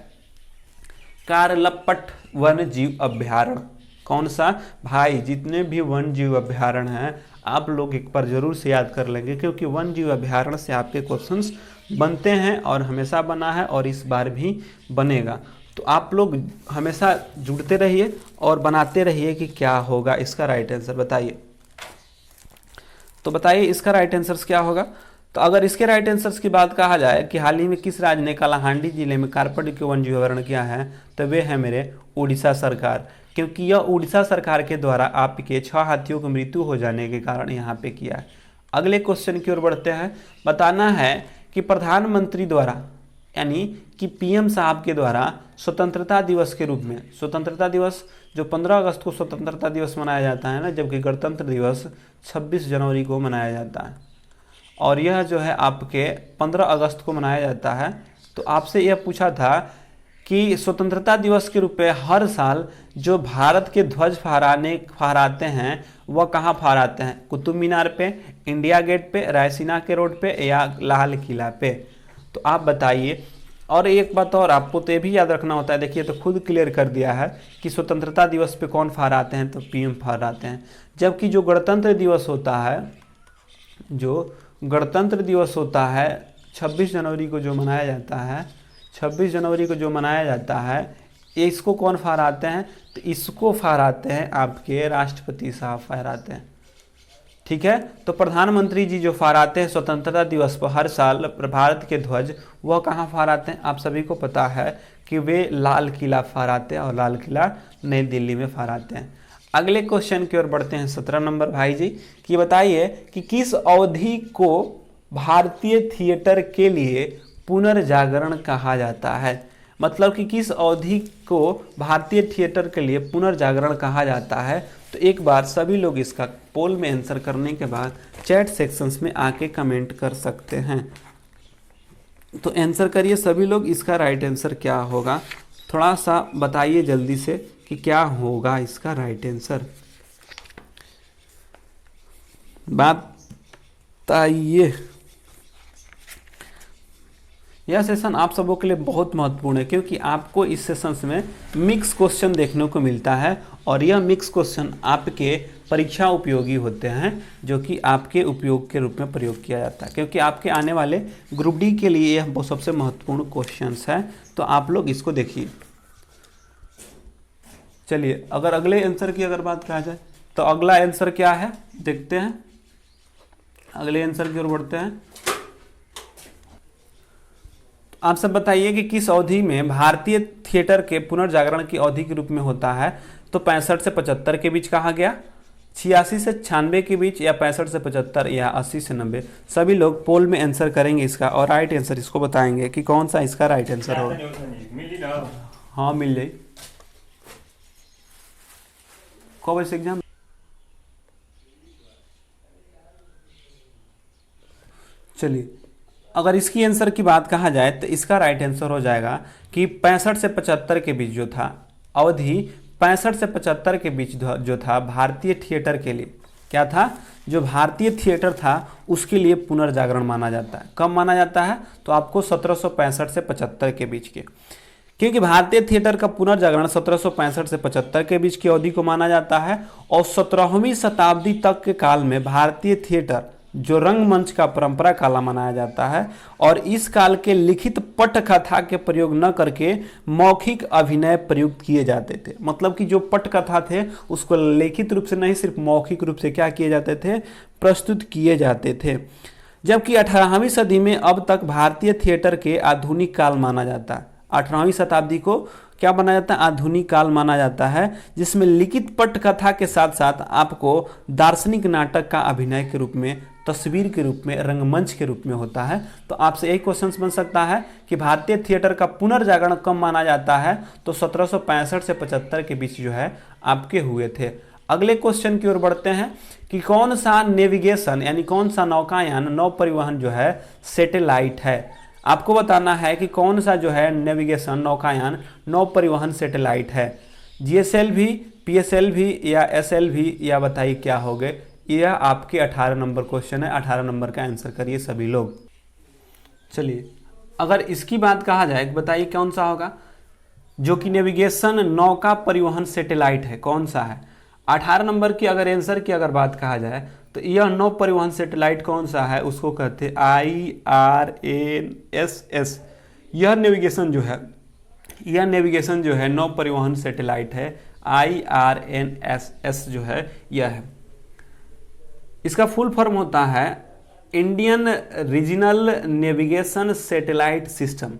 कारलपट वन्य जीव अभ्यारण्य। कौन सा भाई, जितने भी वन्य जीव अभ्यारण्य हैं आप लोग एक बार जरूर से याद कर लेंगे, क्योंकि वन्य जीव अभ्यारण्य से आपके क्वेश्चंस बनते हैं और हमेशा बना है और इस बार भी बनेगा। तो आप लोग हमेशा जुड़ते रहिए और बनाते रहिए कि क्या होगा इसका राइट आंसर, बताइए। तो बताइए इसका राइट आंसर क्या होगा। तो अगर इसके राइट आंसर्स की बात कहा जाए कि हाल ही में किस राज्य ने कालाहांडी जिले में कारपट के वन्य जीव अभ्यारण्य किया है, तो वे है मेरे उड़ीसा सरकार, क्योंकि यह उड़ीसा सरकार के द्वारा आपके 6 हाथियों की मृत्यु हो जाने के कारण यहाँ पे किया है। अगले क्वेश्चन की ओर बढ़ते हैं। बताना है कि प्रधानमंत्री द्वारा, यानी कि पीएम साहब के द्वारा स्वतंत्रता दिवस के रूप में, स्वतंत्रता दिवस जो 15 अगस्त को स्वतंत्रता दिवस मनाया जाता है ना, जबकि गणतंत्र दिवस 26 जनवरी को मनाया जाता है, और यह जो है आपके 15 अगस्त को मनाया जाता है। तो आपसे यह पूछा था कि स्वतंत्रता दिवस के रूप में हर साल जो भारत के ध्वज फहराते हैं वह कहाँ फहराते हैं, कुतुब मीनार पे, इंडिया गेट पे, रायसीना के रोड पे या लाल किला पे। तो आप बताइए। और एक बात और आपको तो ये भी याद रखना होता है, देखिए तो खुद क्लियर कर दिया है कि स्वतंत्रता दिवस पे कौन फहराते हैं, तो पीएम फहराते हैं। जबकि जो गणतंत्र दिवस होता है, जो गणतंत्र दिवस होता है 26 जनवरी को जो मनाया जाता है, 26 जनवरी को जो मनाया जाता है, इसको कौन फहराते हैं, तो इसको फहराते हैं आपके राष्ट्रपति साहब फहराते हैं। ठीक है, तो प्रधानमंत्री जी जो फहराते हैं स्वतंत्रता दिवस पर हर साल भारत के ध्वज, वह कहाँ फहराते हैं, आप सभी को पता है कि वे लाल किला फहराते हैं, और लाल किला नई दिल्ली में फहराते हैं। अगले क्वेश्चन की ओर बढ़ते हैं 17 नंबर भाई जी, कि बताइए कि किस अवधि को भारतीय थिएटर के लिए पुनर्जागरण कहा जाता है। मतलब कि किस अवधि को भारतीय थिएटर के लिए पुनर्जागरण कहा जाता है। तो एक बार सभी लोग इसका पोल में आंसर करने के बाद चैट सेक्शंस में आके कमेंट कर सकते हैं। तो आंसर करिए सभी लोग, इसका राइट आंसर क्या होगा, थोड़ा सा बताइए जल्दी से कि क्या होगा इसका राइट आंसर, बताइए। यह सेशन आप सबों के लिए बहुत महत्वपूर्ण है, क्योंकि आपको इस सेशंस में मिक्स क्वेश्चन देखने को मिलता है, और यह मिक्स क्वेश्चन आपके परीक्षा उपयोगी होते हैं, जो कि आपके उपयोग के रूप में प्रयोग किया जाता है, क्योंकि आपके आने वाले ग्रुप डी के लिए यह सबसे महत्वपूर्ण क्वेश्चंस है। तो आप लोग इसको देखिए। चलिए अगर अगले आंसर की अगर बात कहा जाए तो अगला आंसर क्या है देखते हैं। अगले आंसर की ओर बढ़ते हैं। आप सब बताइए कि किस अवधि में भारतीय थिएटर के पुनर्जागरण की अवधि के रूप में होता है। तो 65 से 75 के बीच कहा गया, 86 से 96 के बीच, या 65 से 75, या 80 से 90। सभी लोग पोल में आंसर करेंगे इसका, और राइट आंसर इसको बताएंगे कि कौन सा इसका राइट आंसर होगा। हाँ मिल जाए। कब ऐसे एग्जाम, चलिए अगर इसकी आंसर की बात कहा जाए तो इसका राइट आंसर हो जाएगा कि 65 से 75 के बीच जो था अवधि, 65 से 75 के बीच जो था भारतीय थिएटर के लिए क्या था, जो भारतीय थिएटर था उसके लिए पुनर्जागरण माना जाता है। कब माना जाता है, तो आपको 1765 से 75 के बीच के, क्योंकि भारतीय थिएटर का पुनर्जागरण 1765 से 75 के बीच की अवधि को माना जाता है। और 17वीं शताब्दी तक के काल में भारतीय थिएटर जो रंगमंच का परंपरा काल मनाया जाता है, और इस काल के लिखित पटकथा के प्रयोग न करके मौखिक अभिनय प्रयुक्त किए जाते थे। मतलब कि जो पटकथा थे उसको लिखित रूप से नहीं, सिर्फ मौखिक रूप से क्या किए जाते थे, प्रस्तुत किए जाते थे। जबकि 18वीं सदी में अब तक भारतीय थिएटर के आधुनिक काल माना जाता है। 18वीं शताब्दी को क्या माना जाता है, आधुनिक काल माना जाता है, जिसमें लिखित पटकथा के साथ साथ आपको दार्शनिक नाटक का अभिनय के रूप में, तस्वीर के रूप में, रंगमंच के रूप में होता है। तो आपसे एक क्वेश्चन बन सकता है कि भारतीय थिएटर का पुनर्जागरण कब माना जाता है, तो 1765 से 75 के बीच जो है आपके हुए थे। अगले क्वेश्चन की ओर बढ़ते हैं कि कौन सा नेविगेशन यानी कौन सा नौकायान, नौ परिवहन जो है सैटेलाइट है। आपको बताना है कि कौन सा जो है नेविगेशन, नौकायान, नौ परिवहन सैटेलाइट है। GSLV, PSLV या SLV, या बताइए क्या हो गए। यह आपके 18 नंबर क्वेश्चन है, 18 नंबर का आंसर करिए सभी लोग। चलिए, अगर इसकी बात कहा जाए, बताइए कौन सा होगा जो कि नेविगेशन नौका परिवहन सैटेलाइट है, कौन सा है। 18 नंबर की अगर आंसर की अगर बात कहा जाए तो यह नौ परिवहन सैटेलाइट कौन सा है, उसको कहते हैं IRNSS। यह नेविगेशन जो है नौ परिवहन सैटेलाइट है, IRNSS जो है यह है। इसका फुल फॉर्म होता है Indian regional navigation satellite system.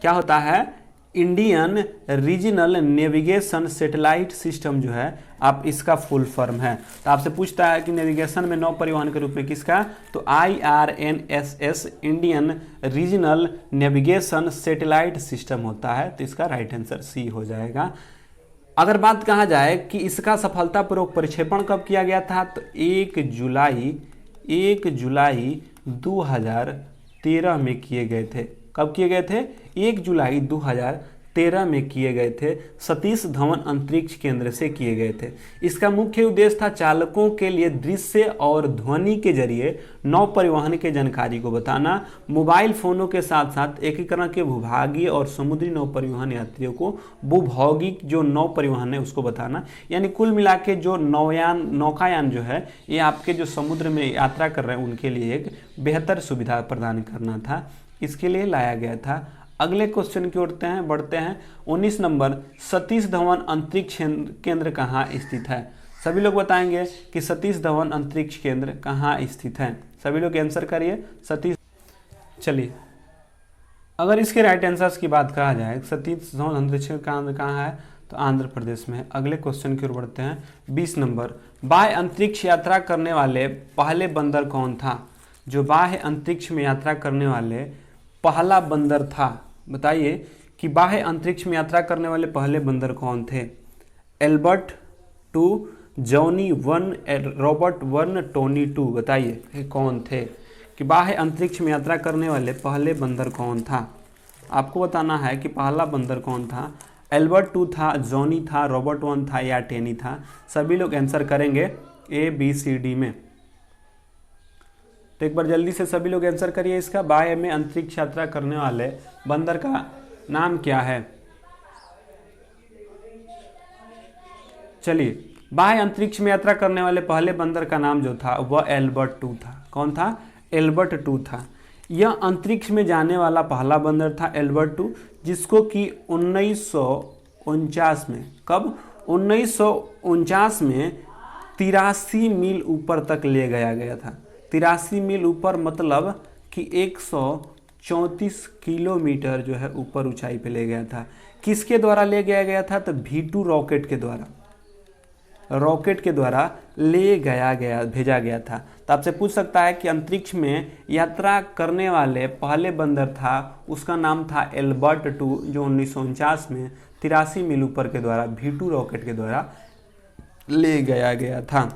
क्या होता है, Indian regional navigation satellite system जो है आप इसका फुल फॉर्म है। तो आपसे पूछता है कि नेविगेशन में नौ परिवहन के रूप में किसका, तो IRNSS Indian regional navigation satellite system होता है। तो इसका राइट आंसर सी हो जाएगा। अगर बात कहा जाए कि इसका सफलतापूर्वक प्रक्षेपण कब किया गया था, तो 1 जुलाई 2013 में किए गए थे। कब किए गए थे, 1 जुलाई 2013 में किए गए थे। सतीश धवन अंतरिक्ष केंद्र से किए गए थे। इसका मुख्य उद्देश्य था चालकों के लिए दृश्य और ध्वनि के जरिए नौ परिवहन के जानकारी को बताना, मोबाइल फोनों के साथ साथ एकीकरण के भूभागीय और समुद्री नौ परिवहन यात्रियों को भूभौगिक जो नौ परिवहन है उसको बताना। यानी कुल मिला के जो नौकायान जो है ये आपके जो समुद्र में यात्रा कर रहे हैं उनके लिए एक बेहतर सुविधा प्रदान करना था, इसके लिए लाया गया था। अगले क्वेश्चन की ओर बढ़ते हैं। 19 नंबर, सतीश धवन अंतरिक्ष केंद्र कहाँ स्थित है। सभी लोग बताएंगे कि सतीश धवन अंतरिक्ष केंद्र कहाँ स्थित है। सभी लोग आंसर करिए सतीश। चलिए, अगर इसके राइट आंसर्स की बात कहा जाए, सतीश धवन अंतरिक्ष केंद्र कहाँ है, तो आंध्र प्रदेश में है। अगले क्वेश्चन की ओर बढ़ते हैं। 20 नंबर, बाह्य अंतरिक्ष यात्रा करने वाले पहले बंदर कौन था। जो बाह्य अंतरिक्ष में यात्रा करने वाले पहला बंदर था, बताइए कि बाह्य अंतरिक्ष में यात्रा करने वाले पहले बंदर कौन थे। Albert 2, Johnny 1, Robert 1, Tony 2। बताइए कौन थे कि बाह्य अंतरिक्ष में यात्रा करने वाले पहले बंदर कौन था। आपको बताना है कि पहला बंदर कौन था। एल्बर्ट 2 था, जॉनी था, रॉबर्ट 1 था या टेनी था। सभी लोग आंसर करेंगे ABCD में। तो एक बार जल्दी से सभी लोग आंसर करिए इसका। बाह्य में अंतरिक्ष यात्रा करने वाले बंदर का नाम क्या है। चलिए, बाह्य अंतरिक्ष में यात्रा करने वाले पहले बंदर का नाम जो था वह एल्बर्ट 2 था। कौन था, एल्बर्ट 2 था। यह अंतरिक्ष में जाने वाला पहला बंदर था एल्बर्ट 2, जिसको कि 1949 में, कब 1949 में 83 मील ऊपर तक ले गया था। 83 मील ऊपर मतलब कि 134 किलोमीटर जो है ऊपर ऊंचाई पे ले गया था। किसके द्वारा ले गया था, तो V2 रॉकेट के द्वारा भेजा गया था। तो आपसे पूछ सकता है कि अंतरिक्ष में यात्रा करने वाले पहले बंदर था, उसका नाम था एल्बर्ट 2, जो 1949 में 83 मील ऊपर के द्वारा V2 रॉकेट के द्वारा ले गया था।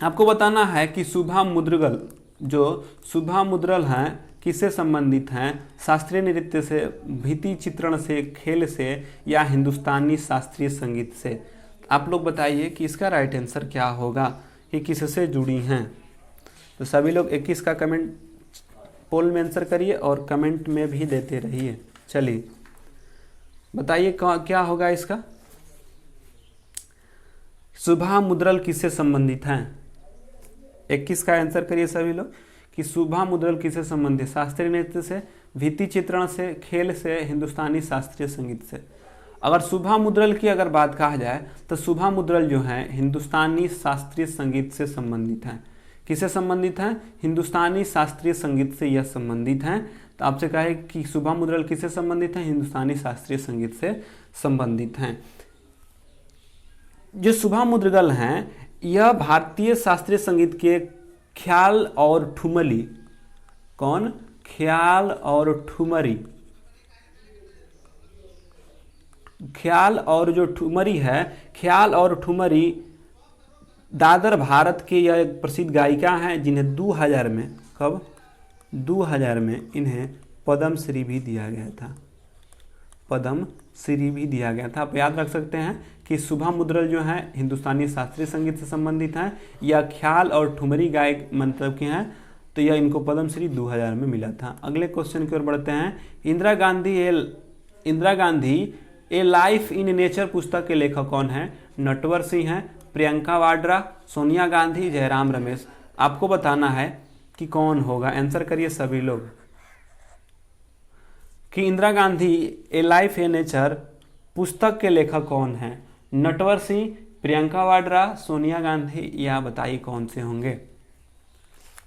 आपको बताना है कि शुभम मुद्गल जो शुभा मुद्रल हैं किससे संबंधित हैं? शास्त्रीय नृत्य से, भित्ति चित्रण से, खेल से या हिंदुस्तानी शास्त्रीय संगीत से? आप लोग बताइए कि इसका राइट आंसर क्या होगा कि किससे जुड़ी हैं। तो सभी लोग 21 का कमेंट पोल में आंसर करिए और कमेंट में भी देते रहिए। चलिए बताइए क्या होगा इसका। शुभा मुद्रल किससे संबंधित हैं? 21 का आंसर करिए सभी लोग कि शुभा मुद्रल किससे संबंधित? शास्त्रीय नृत्य से, भित्ति चित्रण से, खेल से, हिंदुस्तानी शास्त्रीय संगीत से। अगर शुभा मुद्रल की अगर बात कहा जाए तो शुभा मुद्रल जो है हिंदुस्तानी शास्त्रीय संगीत से संबंधित हैं। किससे संबंधित हैं? हिंदुस्तानी शास्त्रीय संगीत से यह संबंधित हैं। तो आपसे कहे कि शुभा मुद्रल किससे संबंधित हैं? हिंदुस्तानी शास्त्रीय संगीत से संबंधित हैं। जो शुभा मुद्रगल हैं यह भारतीय शास्त्रीय संगीत के ख्याल और ठुमरी, कौन? ख्याल और ठुमरी, ख्याल और जो ठुमरी है, ख्याल और ठुमरी दादर भारत के यह एक प्रसिद्ध गायिका हैं जिन्हें 2000 में, कब? 2000 में इन्हें पद्म श्री भी दिया गया था। पद्म श्री भी दिया गया था। आप याद रख सकते हैं कि शुभा मुद्रल जो है हिंदुस्तानी शास्त्रीय संगीत से संबंधित हैं या ख्याल और ठुमरी गायक मतलब के हैं, तो यह इनको पद्म श्री 2000 में मिला था। अगले क्वेश्चन की ओर बढ़ते हैं। इंदिरा गांधी ए लाइफ इन नेचर पुस्तक के लेखक कौन है? नटवर सिंह हैं, प्रियंका वाड्रा, सोनिया गांधी, जयराम रमेश। आपको बताना है कि कौन होगा। आंसर करिए सभी लोग कि इंदिरा गांधी ए लाइफ इन नेचर पुस्तक के लेखक कौन है? नटवर सिंह, प्रियंका वाड्रा, सोनिया गांधी, या बताइए कौन से होंगे।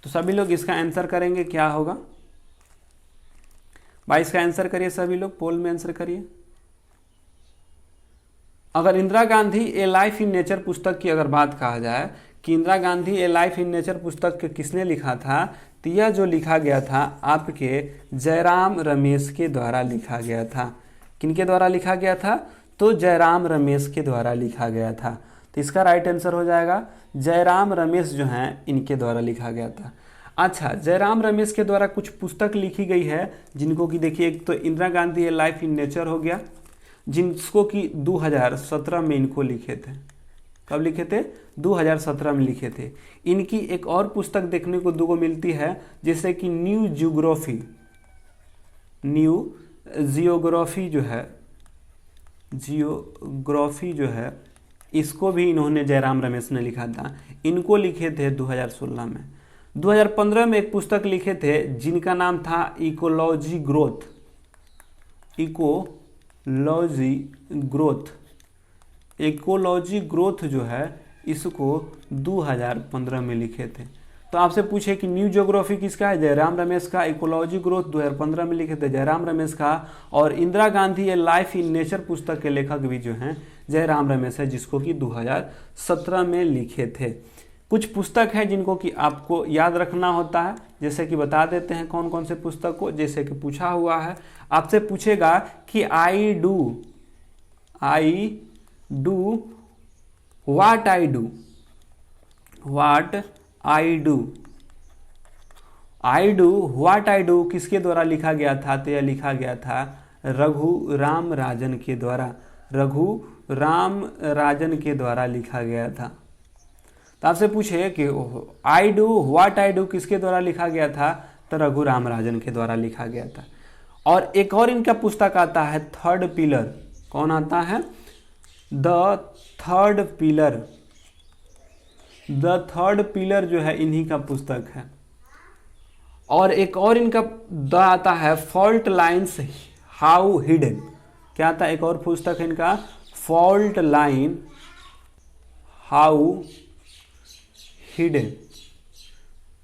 तो सभी लोग इसका आंसर करेंगे, क्या होगा? 22 का आंसर करिए सभी लोग, पोल में आंसर करिए। अगर इंदिरा गांधी ए लाइफ इन नेचर पुस्तक की अगर बात कहा जाए कि इंदिरा गांधी ए लाइफ इन नेचर पुस्तक के किसने लिखा था, तो यह जो लिखा गया था आपके जयराम रमेश के द्वारा लिखा गया था। किनके द्वारा लिखा गया था? तो जयराम रमेश के द्वारा लिखा गया था। तो इसका राइट आंसर हो जाएगा जयराम रमेश जो हैं इनके द्वारा लिखा गया था। अच्छा, जयराम रमेश के द्वारा कुछ पुस्तक लिखी गई है जिनको कि देखिए, एक तो इंदिरा गांधी ए लाइफ इन नेचर हो गया, जिसको कि 2017 में इनको लिखे थे। कब लिखे थे? 2017 में लिखे थे। इनकी एक और पुस्तक देखने को 2 मिलती है, जैसे कि न्यू जियोग्राफी जो है इसको भी इन्होंने जयराम रमेश ने लिखा था। इनको लिखे थे 2016 में। 2015 में एक पुस्तक लिखे थे जिनका नाम था इकोलॉजी ग्रोथ जो है इसको 2015 में लिखे थे। तो आपसे पूछे कि न्यू ज्योग्राफी किसका है? जयराम रमेश का। इकोलॉजी ग्रोथ 2015 में लिखे थे जयराम रमेश का। और इंदिरा गांधी ए लाइफ इन नेचर पुस्तक के लेखक भी जो हैं जयराम रमेश है, जिसको कि 2017 में लिखे थे। कुछ पुस्तक है जिनको कि आपको याद रखना होता है, जैसे कि बता देते हैं कौन कौन से पुस्तक को। जैसे कि पूछा हुआ है, आपसे पूछेगा कि I do what I do किसके द्वारा लिखा गया था? तो यह लिखा गया था रघुराम राजन के द्वारा लिखा गया था। तो आपसे पूछे कि आई डू किसके द्वारा लिखा गया था? तो रघुराम राजन के द्वारा लिखा गया था। और एक और इनका पुस्तक आता है थर्ड पिलर। कौन आता है? द थर्ड पिलर जो है इन्हीं का पुस्तक है। और एक और इनका आता है फॉल्ट लाइन्स हाउ हिडन। क्या आता है? एक और पुस्तक है इनका फॉल्ट लाइन हाउ हिडन,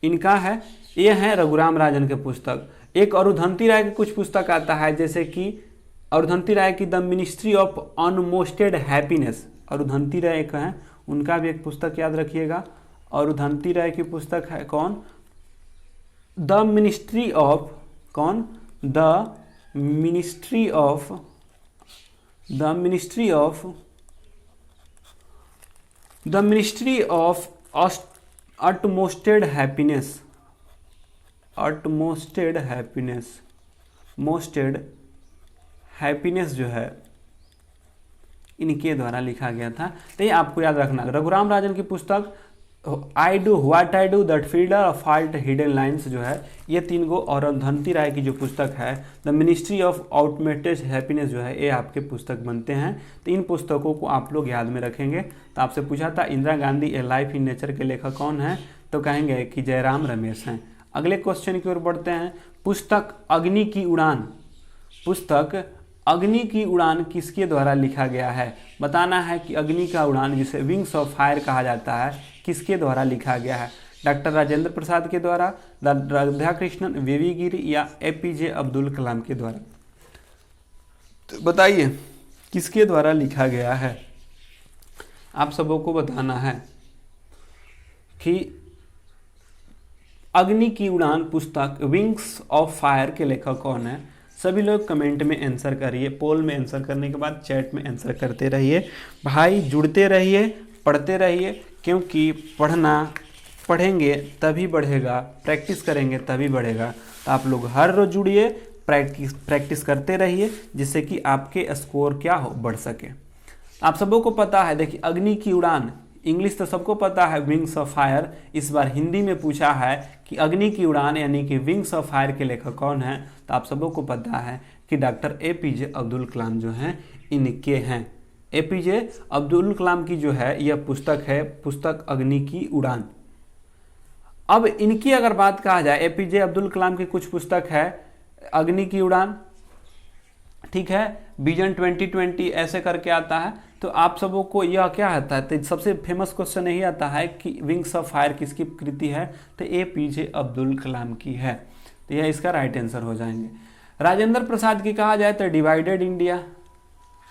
इनका है। ये है रघुराम राजन के पुस्तक। एक अरुंधति राय के कुछ पुस्तक आता है, जैसे कि अरुंधति राय की the ministry of utmost happiness. Arundhati Roy एक है, उनका भी एक पुस्तक याद रखिएगा। अरुंधति राय की पुस्तक है कौन? The ministry of utmost happiness. Utmost happiness, utmost happiness जो है इनके द्वारा लिखा गया था। तो ये आपको याद रखना। रघुराम राजन की पुस्तक I do what I do that fielder of heart hidden lines जो है, ये 3 गो, और धनती राय की जो पुस्तक है द मिनिस्ट्री ऑफ आउटमेटेड हैप्पीनेस जो है, ये आपके पुस्तक बनते हैं। तो इन पुस्तकों को आप लोग याद में रखेंगे। तो आपसे पूछा था इंदिरा गांधी ए लाइफ इन नेचर के लेखक कौन है, तो कहेंगे कि जयराम रमेश हैं। अगले क्वेश्चन की ओर बढ़ते हैं। पुस्तक अग्नि की उड़ान, पुस्तक अग्नि की उड़ान किसके द्वारा लिखा गया है? बताना है कि अग्नि का उड़ान, जिसे विंग्स ऑफ फायर कहा जाता है, किसके द्वारा लिखा गया है? डॉक्टर राजेंद्र प्रसाद के द्वारा, राधाकृष्णन, वीवी गिरी या एपीजे अब्दुल कलाम के द्वारा? तो बताइए किसके द्वारा लिखा गया है? आप सबों को बताना है कि अग्नि की उड़ान पुस्तक विंग्स ऑफ फायर के लेखक कौन है? सभी लोग कमेंट में आंसर करिए। पोल में आंसर करने के बाद चैट में आंसर करते रहिए। भाई जुड़ते रहिए, पढ़ते रहिए, क्योंकि पढ़ेंगे तभी बढ़ेगा, प्रैक्टिस करेंगे तभी बढ़ेगा। तो आप लोग हर रोज जुड़िए, प्रैक्टिस करते रहिए, जिससे कि आपके स्कोर क्या हो, बढ़ सके। आप सबों को पता है, देखिए अग्नि की उड़ान, इंग्लिश तो सबको पता है विंग्स ऑफ फायर। इस बार हिंदी में पूछा है कि अग्नि की उड़ान यानी कि विंग्स ऑफ फायर के लेखक कौन है? तो आप सबों को पता है कि डॉक्टर एपीजे अब्दुल कलाम जो हैं इनके हैं। एपीजे अब्दुल कलाम की जो है यह पुस्तक है, पुस्तक अग्नि की उड़ान। अब इनकी अगर बात कहा जाए, एपीजे अब्दुल कलाम की कुछ पुस्तक है अग्नि की उड़ान, ठीक है, विजन 2020 ऐसे करके आता है। तो आप सबों को यह क्या आता है, तो सबसे फेमस क्वेश्चन यही आता है कि विंग्स ऑफ फायर किसकी कृति है? तो एपीजे अब्दुल कलाम की है। तो यह इसका राइट आंसर हो जाएंगे। राजेंद्र प्रसाद की कहा जाए तो डिवाइडेड इंडिया,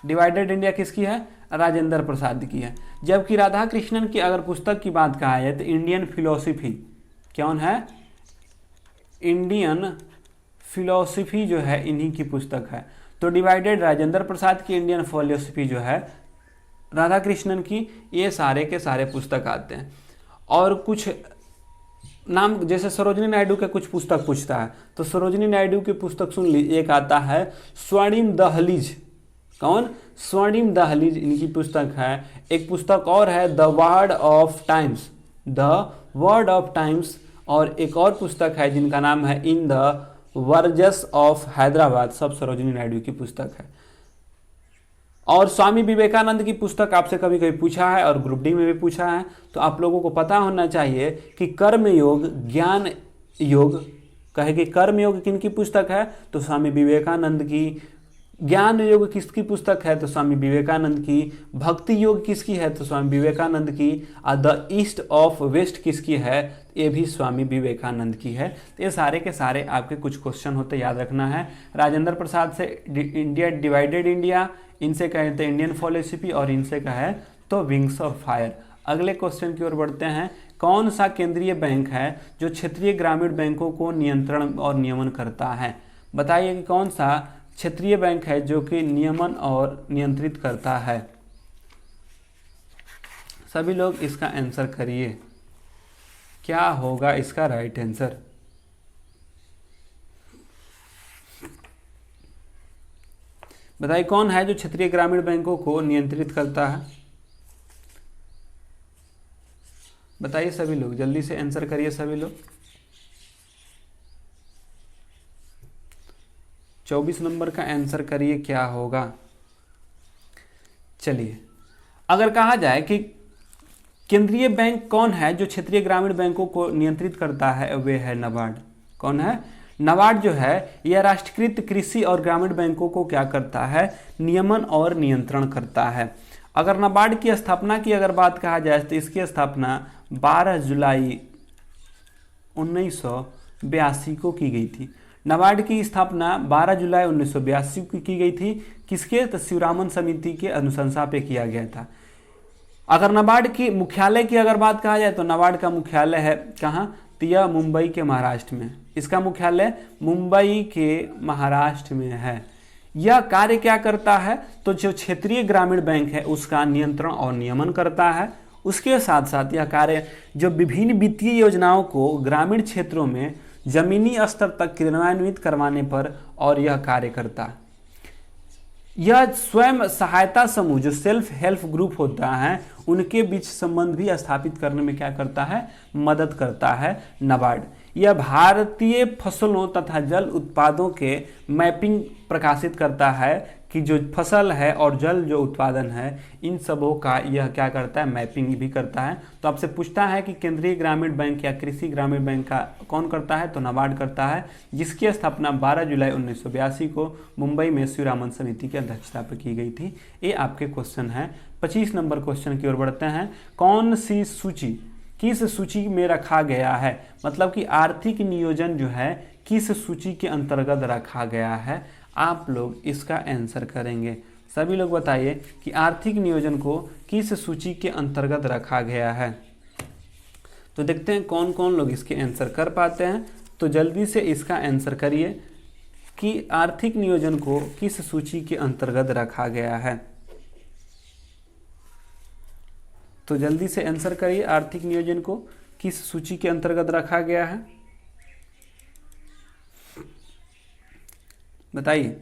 डिवाइडेड इंडिया किसकी है? राजेंद्र प्रसाद की है। जबकि राधा कृष्णन की अगर पुस्तक की बात कहा जाए तो इंडियन फिलोसफी, कौन है? इंडियन फिलोसफी जो है इन्हीं की पुस्तक है। तो डिवाइडेड राजेंद्र प्रसाद की, इंडियन फिलोसफी जो है राधा कृष्णन की, ये सारे के सारे पुस्तक आते हैं। और कुछ नाम जैसे सरोजिनी नायडू के कुछ पुस्तक पूछता है, तो सरोजिनी नायडू की पुस्तक सुन ली, एक आता है स्वर्णिम दहलीज, कौन? स्वर्णिम दहलीज इनकी पुस्तक है। एक पुस्तक और है the word of times, the word of times, और एक और पुस्तक है जिनका नाम है इन द वर्जस ऑफ हैदराबाद, सब सरोजिनी नायडू की पुस्तक है। और स्वामी विवेकानंद की पुस्तक आपसे कभी कभी पूछा है और ग्रुप डी में भी पूछा है। तो आप लोगों को पता होना चाहिए कि कर्म योग, ज्ञान योग, कहे कि कर्म योग किन की पुस्तक है? तो स्वामी विवेकानंद की। ज्ञान योग किसकी पुस्तक है? तो स्वामी विवेकानंद की। भक्ति योग किसकी है? तो स्वामी विवेकानंद की। द ईस्ट ऑफ वेस्ट किसकी है? ये भी स्वामी विवेकानंद की है। तो ये सारे के सारे आपके कुछ क्वेश्चन होते, याद रखना है। राजेंद्र प्रसाद से इंडिया डिवाइडेड इंडिया, इनसे कहे तो इंडियन फिलोसफी, और इनसे कहे तो विंग्स ऑफ फायर। अगले क्वेश्चन की ओर बढ़ते हैं। कौन सा केंद्रीय बैंक है जो क्षेत्रीय ग्रामीण बैंकों को नियंत्रण और नियमन करता है? बताइए कि कौन सा क्षेत्रीय बैंक है जो कि नियमन और नियंत्रित करता है? सभी लोग इसका आंसर करिए, क्या होगा इसका राइट आंसर? बताइए कौन है जो क्षेत्रीय ग्रामीण बैंकों को नियंत्रित करता है? बताइए सभी लोग, जल्दी से आंसर करिए सभी लोग। 24 नंबर का आंसर करिए, क्या होगा? चलिए, अगर कहा जाए कि केंद्रीय बैंक कौन है जो क्षेत्रीय ग्रामीण बैंकों को नियंत्रित करता है, वे है नाबार्ड। कौन है? नाबार्ड जो है यह राष्ट्रीयकृत कृषि और ग्रामीण बैंकों को क्या करता है? नियमन और नियंत्रण करता है। अगर नाबार्ड की स्थापना की अगर बात कहा जाए तो इसकी स्थापना 12 जुलाई 1982 को की गई थी। नाबार्ड की स्थापना 12 जुलाई 1982 को की गई थी। किसके? तो शिवरामन समिति के अनुशंसा पे किया गया था। अगर नाबार्ड की मुख्यालय की अगर बात कहा जाए तो नाबार्ड का मुख्यालय है कहाँ? तो यह मुंबई के महाराष्ट्र में। इसका मुख्यालय मुंबई के महाराष्ट्र में है। यह कार्य क्या करता है? तो जो क्षेत्रीय ग्रामीण बैंक है उसका नियंत्रण और नियमन करता है। उसके साथ साथ यह कार्य जो विभिन्न वित्तीय योजनाओं को ग्रामीण क्षेत्रों में जमीनी स्तर तक क्रियान्वित करवाने पर और यह कार्य करता है। यह स्वयं सहायता समूह जो सेल्फ हेल्प ग्रुप होता है उनके बीच संबंध भी स्थापित करने में क्या करता है, मदद करता है नाबार्ड। यह भारतीय फसलों तथा जल उत्पादों के मैपिंग प्रकाशित करता है कि जो फसल है और जल जो उत्पादन है इन सबों का यह क्या करता है, मैपिंग भी करता है। तो आपसे पूछता है कि केंद्रीय ग्रामीण बैंक या कृषि ग्रामीण बैंक का कौन करता है, तो नाबार्ड करता है, जिसकी स्थापना 12 जुलाई 1982 को मुंबई में शिवरामन समिति की अध्यक्षता पर की गई थी। ये आपके क्वेश्चन है। 25 नंबर क्वेश्चन की ओर बढ़ते हैं। कौन सी सूची किस सूची में रखा गया है, मतलब कि आर्थिक नियोजन जो है किस सूची के अंतर्गत रखा गया है, आप लोग इसका आंसर करेंगे। सभी लोग बताइए कि आर्थिक नियोजन को किस सूची के अंतर्गत रखा गया है। तो देखते हैं कौन कौन लोग इसके आंसर कर पाते हैं। तो जल्दी से इसका आंसर करिए कि आर्थिक नियोजन को किस सूची के अंतर्गत रखा गया है। तो जल्दी से आंसर करिए, आर्थिक नियोजन को किस सूची के अंतर्गत रखा गया है, बताइए।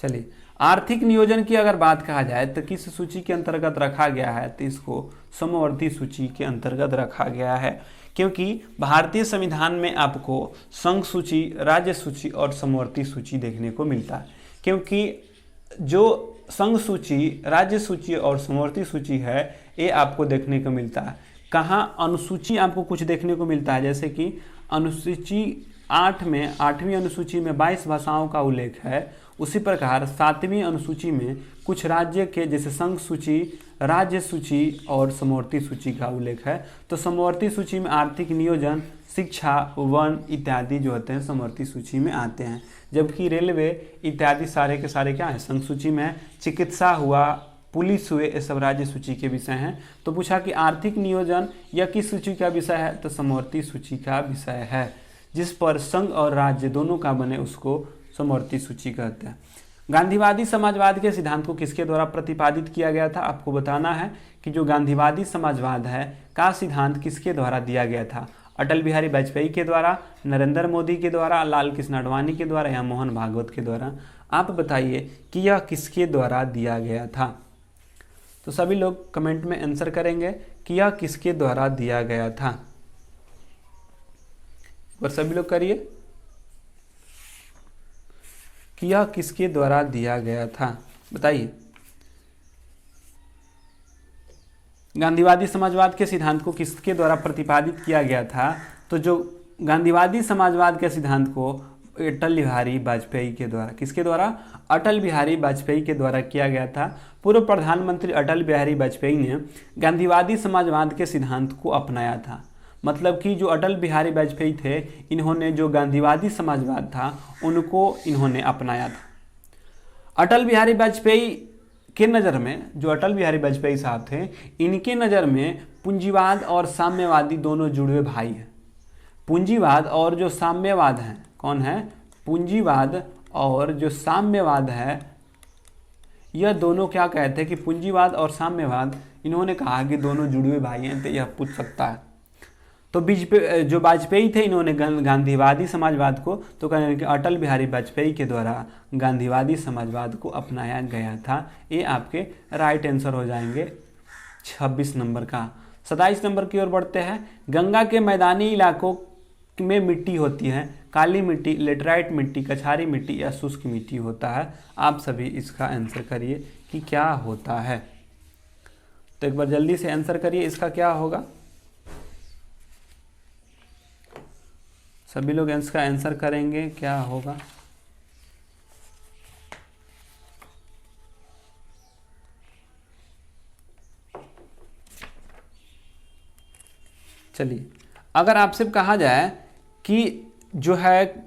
चलिए, आर्थिक नियोजन की अगर बात कहा जाए तो किस सूची के अंतर्गत रखा गया है, तो इसको समवर्ती सूची के अंतर्गत रखा गया है, क्योंकि भारतीय संविधान में आपको संघ सूची, राज्य सूची और समवर्ती सूची देखने को मिलता है। क्योंकि जो संघ सूची, राज्य सूची और समवर्ती सूची है ये आपको देखने को मिलता है। कहाँ अनुसूची आपको कुछ देखने को मिलता है, जैसे कि अनुसूची 8 में 8वीं अनुसूची में 22 भाषाओं का उल्लेख है। उसी प्रकार 7वीं अनुसूची में कुछ राज्य के जैसे संघ सूची, राज्य सूची और समवर्ती सूची का उल्लेख है। तो समवर्ती सूची में आर्थिक नियोजन, शिक्षा, वन इत्यादि जो होते हैं समवर्ती सूची में आते हैं, जबकि रेलवे इत्यादि सारे के सारे क्या है, संघ सूची में है। चिकित्सा हुआ, पुलिस हुए, ये सब राज्य सूची के विषय हैं। तो पूछा कि आर्थिक नियोजन यह किस सूची का विषय है, तो समवर्ती सूची का विषय है। जिस पर संघ और राज्य दोनों का बने उसको समवर्ती सूची कहते हैं। गांधीवादी समाजवाद के सिद्धांत को किसके द्वारा प्रतिपादित किया गया था, आपको बताना है कि जो गांधीवादी समाजवाद है का सिद्धांत किसके द्वारा दिया गया था। अटल बिहारी वाजपेयी के द्वारा, नरेंद्र मोदी के द्वारा, लाल कृष्ण आडवाणी के द्वारा या मोहन भागवत के द्वारा। आप बताइए कि यह किसके द्वारा दिया गया था। तो सभी लोग कमेंट में आंसर करेंगे कि यह किसके द्वारा दिया गया था। और सभी लोग करिए कि यह किसके द्वारा दिया गया था, बताइए। गांधीवादी समाजवाद के सिद्धांत को किसके द्वारा प्रतिपादित किया गया था, तो जो गांधीवादी समाजवाद के सिद्धांत को अटल बिहारी वाजपेयी के द्वारा, किसके द्वारा, अटल बिहारी वाजपेयी के द्वारा किया गया था। पूर्व प्रधानमंत्री अटल बिहारी वाजपेयी ने गांधीवादी समाजवाद के सिद्धांत को अपनाया था। मतलब कि जो अटल बिहारी वाजपेयी थे इन्होंने जो गांधीवादी समाजवाद था उनको इन्होंने अपनाया था। अटल बिहारी वाजपेयी के नज़र में, जो अटल बिहारी वाजपेयी साहब थे, इनके नज़र में पूंजीवाद और साम्यवादी दोनों जुड़े भाई हैं। पूंजीवाद और जो साम्यवाद हैं, कौन है, पूंजीवाद और जो साम्यवाद है, यह दोनों क्या कहते हैं कि पूंजीवाद और साम्यवाद, इन्होंने कहा कि दोनों जुड़े भाई हैं, तो यह पूछ सकता है। तो जो वाजपेयी थे इन्होंने गांधीवादी समाजवाद को, तो कहने कि अटल बिहारी वाजपेयी के द्वारा गांधीवादी समाजवाद को अपनाया गया था। ये आपके राइट आंसर हो जाएंगे 26 नंबर का। 27 नंबर की ओर बढ़ते हैं। गंगा के मैदानी इलाकों में मिट्टी होती है, काली मिट्टी, लेटराइट मिट्टी, कछारी मिट्टी या शुष्क मिट्टी होता है। आप सभी इसका आंसर करिए कि क्या होता है। तो एक बार जल्दी से आंसर करिए, इसका क्या होगा। सभी लोग इसका आंसर करेंगे, क्या होगा। चलिए, अगर आपसे कहा जाए कि जो है,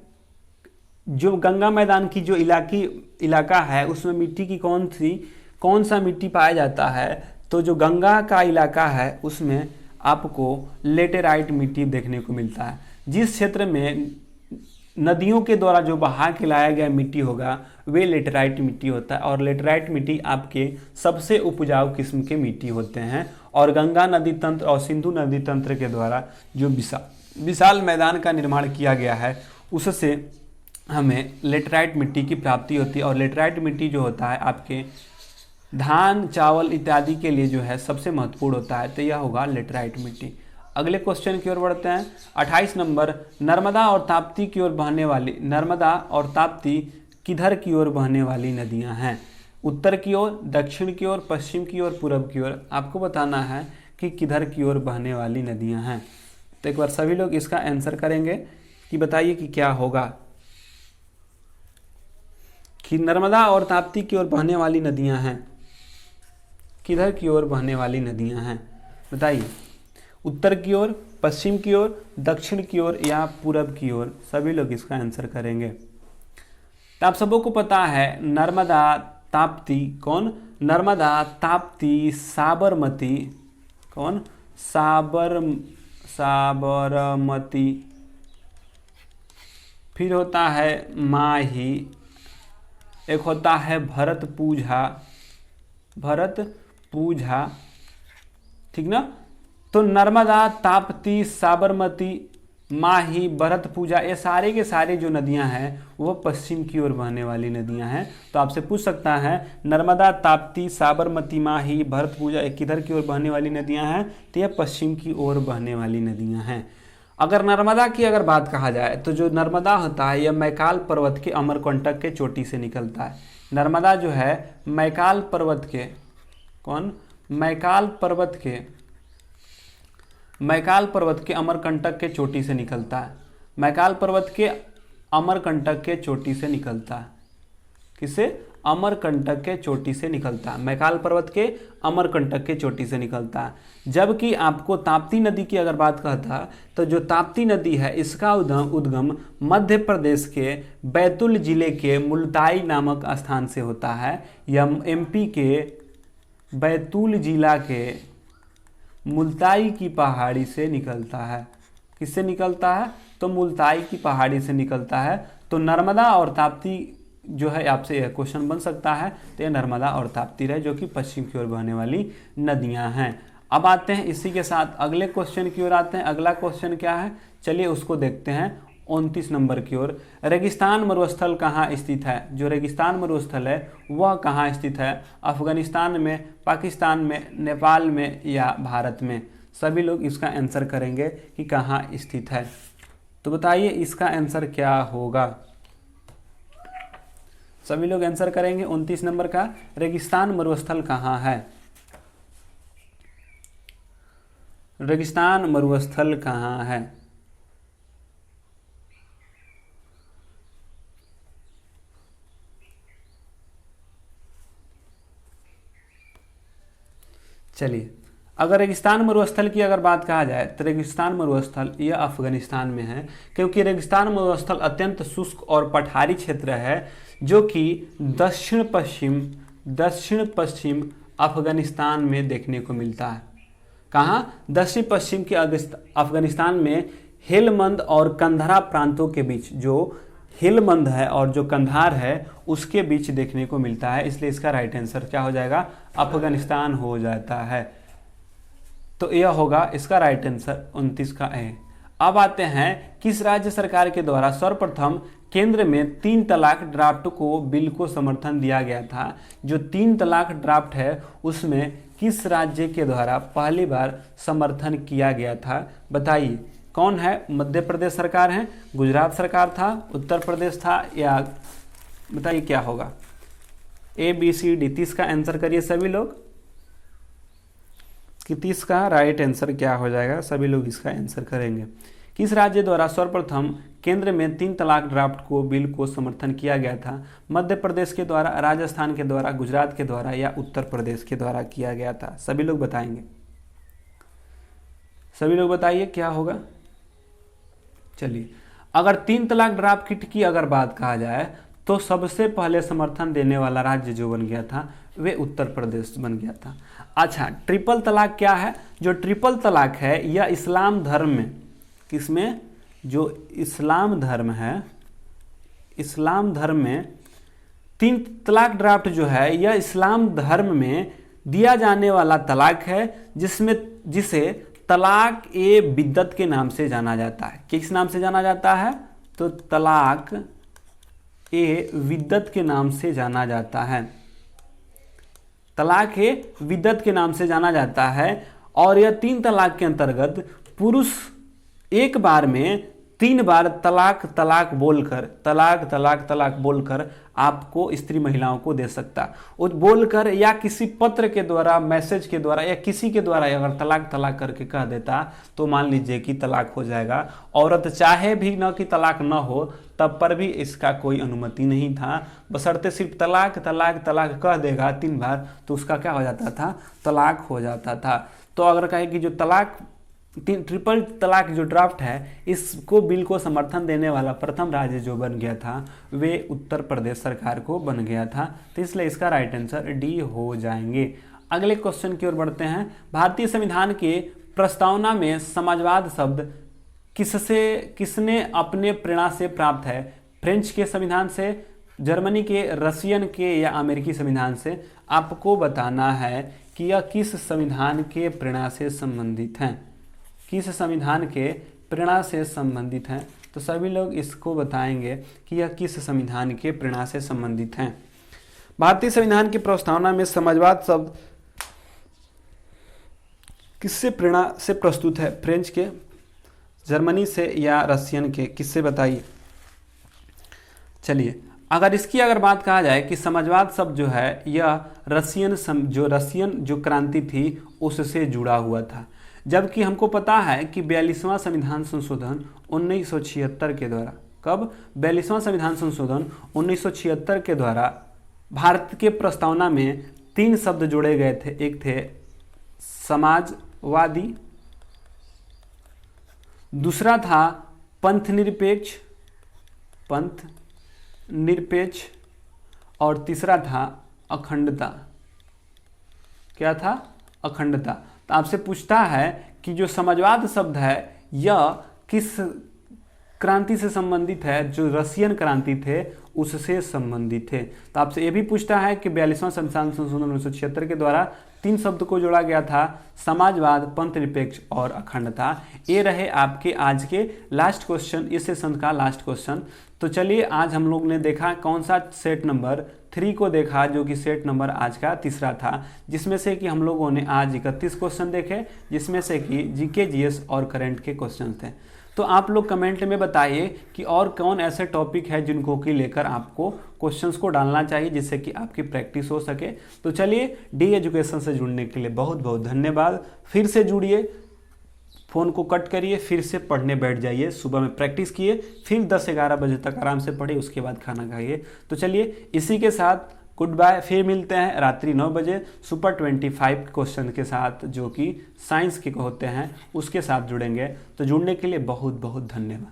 जो गंगा मैदान की जो इलाका है उसमें मिट्टी की कौन सा मिट्टी पाया जाता है, तो जो गंगा का इलाका है उसमें आपको लेटेराइट मिट्टी देखने को मिलता है। जिस क्षेत्र में नदियों के द्वारा जो बहा के लाया गया मिट्टी होगा वे लेटेराइट मिट्टी होता है, और लेटेराइट मिट्टी आपके सबसे उपजाऊ किस्म के मिट्टी होते हैं। और गंगा नदी तंत्र और सिंधु नदी तंत्र के द्वारा जो विशाल मैदान का निर्माण किया गया है उससे हमें लेटराइट मिट्टी की प्राप्ति होती है। और लेटराइट मिट्टी जो होता है आपके धान चावल इत्यादि के लिए जो है सबसे महत्वपूर्ण होता है, तो यह होगा लेटराइट मिट्टी। अगले क्वेश्चन की ओर बढ़ते हैं। 28 नंबर, नर्मदा और ताप्ती की ओर बहने वाली, नर्मदा और ताप्ती किधर की ओर बहने वाली नदियां हैं? उत्तर की ओर, दक्षिण की ओर, पश्चिम की ओर, पूर्व की ओर। आपको बताना है कि किधर की ओर बहने वाली नदियां हैं। तो एक बार सभी लोग इसका आंसर करेंगे कि बताइए कि क्या होगा, कि नर्मदा और ताप्ती की ओर बहने वाली नदियां हैं, किधर की ओर बहने वाली नदियां हैं? बताइए, उत्तर की ओर, पश्चिम की ओर, दक्षिण की ओर या पूरब की ओर? सभी लोग इसका आंसर करेंगे। तो आप सबको पता है नर्मदा ताप्ती, कौन? नर्मदा ताप्ती साबरमती, कौन? साबरमती, फिर होता है माही, एक होता है भरतपुझा, ठीक ना? तो नर्मदा, ताप्ती, साबरमती, माही, भरतपुझा, ये सारे के सारे जो नदियां हैं वो पश्चिम की ओर बहने वाली नदियां हैं। तो आपसे पूछ सकता है नर्मदा, ताप्ती, साबरमती, माही, भरतपुझा ये किधर की ओर बहने वाली नदियां हैं? तो यह पश्चिम की ओर बहने वाली नदियां हैं। अगर नर्मदा की अगर बात कहा जाए तो जो नर्मदा होता है यह मैकाल पर्वत के अमरकंटक के चोटी से निकलता है। नर्मदा जो है मैकाल पर्वत के, कौन? मैकाल पर्वत के अमरकंटक के चोटी से निकलता है। मैकाल पर्वत के अमरकंटक के चोटी से निकलता है। किससे? अमरकंटक के चोटी से निकलता है। मैकाल पर्वत के अमरकंटक के चोटी से निकलता है। जबकि आपको ताप्ती नदी की अगर बात कहता तो जो ताप्ती नदी है इसका उद्गम मध्य प्रदेश के बैतूल जिले के मुल्ताई नामक स्थान से होता है। यह एमपी के बैतूल जिला के मुल्ताई की पहाड़ी से निकलता है। किससे निकलता है? तो मुल्ताई की पहाड़ी से निकलता है। तो नर्मदा और ताप्ती जो है आपसे यह क्वेश्चन बन सकता है, तो यह नर्मदा और ताप्ती है जो कि पश्चिम की ओर बहने वाली नदियां हैं। अब आते हैं इसी के साथ अगले क्वेश्चन की ओर आते हैं। अगला क्वेश्चन क्या है, चलिए उसको देखते हैं। 29 नंबर की ओर, रेगिस्तान मरुस्थल कहाँ स्थित है? जो रेगिस्तान मरुस्थल है वह कहाँ स्थित है? अफगानिस्तान में, पाकिस्तान में, नेपाल में या भारत में? सभी लोग इसका आंसर करेंगे कि कहाँ स्थित है। तो बताइए इसका आंसर क्या होगा? सभी लोग आंसर करेंगे 29 नंबर का, रेगिस्तान मरुस्थल कहाँ है? रेगिस्तान मरुस्थल कहाँ है? चलिए, अगर रेगिस्तान मरुस्थल की अगर बात कहा जाए तो रेगिस्तान मरुस्थल यह अफगानिस्तान में है, क्योंकि रेगिस्तान मरुस्थल अत्यंत शुष्क और पठारी क्षेत्र है जो कि दक्षिण पश्चिम अफगानिस्तान में देखने को मिलता है। कहाँ? दक्षिण पश्चिम के अफगानिस्तान में हेलमंद और कंधार प्रांतों के बीच, जो हेलमंद है और जो कंधार है उसके बीच देखने को मिलता है। इसलिए इसका राइट आंसर क्या हो जाएगा? अफगानिस्तान हो जाता है। तो यह होगा इसका राइट आंसर 29 का है। अब आते हैं किस राज्य सरकार के द्वारा सर्वप्रथम केंद्र में 3 तलाक ड्राफ्ट को बिल को समर्थन दिया गया था? जो 3 तलाक ड्राफ्ट है उसमें किस राज्य के द्वारा पहली बार समर्थन किया गया था? बताइए कौन है? मध्य प्रदेश सरकार है, गुजरात सरकार था, उत्तर प्रदेश था, या बताइए क्या होगा? ABCD 30 का आंसर करिए सभी लोग कि 30 का राइट आंसर क्या हो जाएगा। सभी लोग इसका आंसर करेंगे। किस राज्य द्वारा सर्वप्रथम केंद्र में 3 तलाक ड्राफ्ट को बिल को समर्थन किया गया था? मध्य प्रदेश के द्वारा, राजस्थान के द्वारा, गुजरात के द्वारा या उत्तर प्रदेश के द्वारा किया गया था? सभी लोग बताएंगे। सभी लोग बताइए क्या होगा। चलिए, अगर 3 तलाक ड्राफ्ट की अगर बात कहा जाए तो सबसे पहले समर्थन देने वाला राज्य जो बन गया था वे उत्तर प्रदेश बन गया था। अच्छा, ट्रिपल तलाक क्या है? जो ट्रिपल तलाक है यह इस्लाम धर्म में, किसमें? जो इस्लाम धर्म है, इस्लाम धर्म में 3 तलाक ड्राफ्ट जो है यह इस्लाम धर्म में दिया जाने वाला तलाक है जिसे तलाक ए बिद्दत के नाम से जाना जाता है। किस नाम से जाना जाता है? तो तलाक ए विद्दत के नाम से जाना जाता है। तलाक ए विद्दत के नाम से जाना जाता है। और यह 3 तलाक के अंतर्गत पुरुष एक बार में 3 बार तलाक तलाक बोलकर आपको स्त्री महिलाओं को दे सकता। वो बोलकर या किसी पत्र के द्वारा, मैसेज के द्वारा या किसी के द्वारा अगर तलाक तलाक करके कह देता तो मान लीजिए कि तलाक हो जाएगा। औरत चाहे भी न कि तलाक न हो तब पर भी इसका कोई अनुमति नहीं था, बशर्ते सिर्फ तलाक तलाक तलाक कह देगा 3 बार तो उसका क्या हो जाता था? तलाक हो जाता था। तो अगर कहे कि जो तलाक ट्रिपल तलाक जो ड्राफ्ट है, इसको बिल को समर्थन देने वाला प्रथम राज्य जो बन गया था वे उत्तर प्रदेश सरकार को बन गया था। तो इसलिए इसका राइट आंसर डी हो जाएंगे। अगले क्वेश्चन की ओर बढ़ते हैं। भारतीय संविधान के प्रस्तावना में समाजवाद शब्द किसने अपने प्रेरणा से प्राप्त है? फ्रेंच के संविधान से, जर्मनी के, रशियन के या अमेरिकी संविधान से? आपको बताना है कि यह किस संविधान के प्रेरणा से संबंधित हैं। किस संविधान के प्रेरणा से संबंधित हैं? तो सभी लोग इसको बताएंगे कि यह किस संविधान के प्रेरणा से संबंधित हैं। भारतीय संविधान की प्रस्तावना में समाजवाद शब्द किससे प्रेरणा से प्रस्तुत है? फ्रेंच के, जर्मनी से या रशियन के? किससे बताइए। चलिए, अगर बात कहा जाए कि समाजवाद शब्द जो है यह रशियन जो क्रांति थी उससे जुड़ा हुआ था, जबकि हमको पता है कि 42वां संविधान संशोधन 1976 के द्वारा, कब? 42वां संविधान संशोधन 1976 के द्वारा भारत के प्रस्तावना में 3 शब्द जोड़े गए थे। एक थे समाजवादी, दूसरा था पंथ निरपेक्ष और तीसरा था अखंडता। क्या था? अखंडता। तो आपसे पूछता है कि जो समाजवाद शब्द है यह किस क्रांति से संबंधित है? जो रशियन क्रांति थे उससे संबंधित थे। तो आपसे ये भी पूछता है कि 42वां संविधान संशोधन 1976 के द्वारा 3 शब्द को जोड़ा गया था, समाजवाद, पंथ निरपेक्ष और अखंडता। ये रहे आपके आज के लास्ट क्वेश्चन, इस सेशन का लास्ट क्वेश्चन। तो चलिए, आज हम लोग ने देखा कौन सा सेट नंबर 3 को देखा, जो कि सेट नंबर आज का तीसरा था, जिसमें से कि हम लोगों ने आज 31 क्वेश्चन देखे, जिसमें से कि जीके, जीएस और करंट के क्वेश्चन थे। तो आप लोग कमेंट में बताइए कि और कौन ऐसे टॉपिक है जिनको कि लेकर आपको क्वेश्चंस को डालना चाहिए, जिससे कि आपकी प्रैक्टिस हो सके। तो चलिए, डी एजुकेशन से जुड़ने के लिए बहुत बहुत धन्यवाद। फिर से जुड़िए, फ़ोन को कट करिए, फिर से पढ़ने बैठ जाइए। सुबह में प्रैक्टिस किए, फिर 10-11 बजे तक आराम से पढ़िए, उसके बाद खाना खाइए। तो चलिए, इसी के साथ गुड बाय। फिर मिलते हैं रात्रि 9 बजे सुपर 25 क्वेश्चन के साथ, जो कि साइंस के होते हैं, उसके साथ जुड़ेंगे। तो जुड़ने के लिए बहुत बहुत धन्यवाद।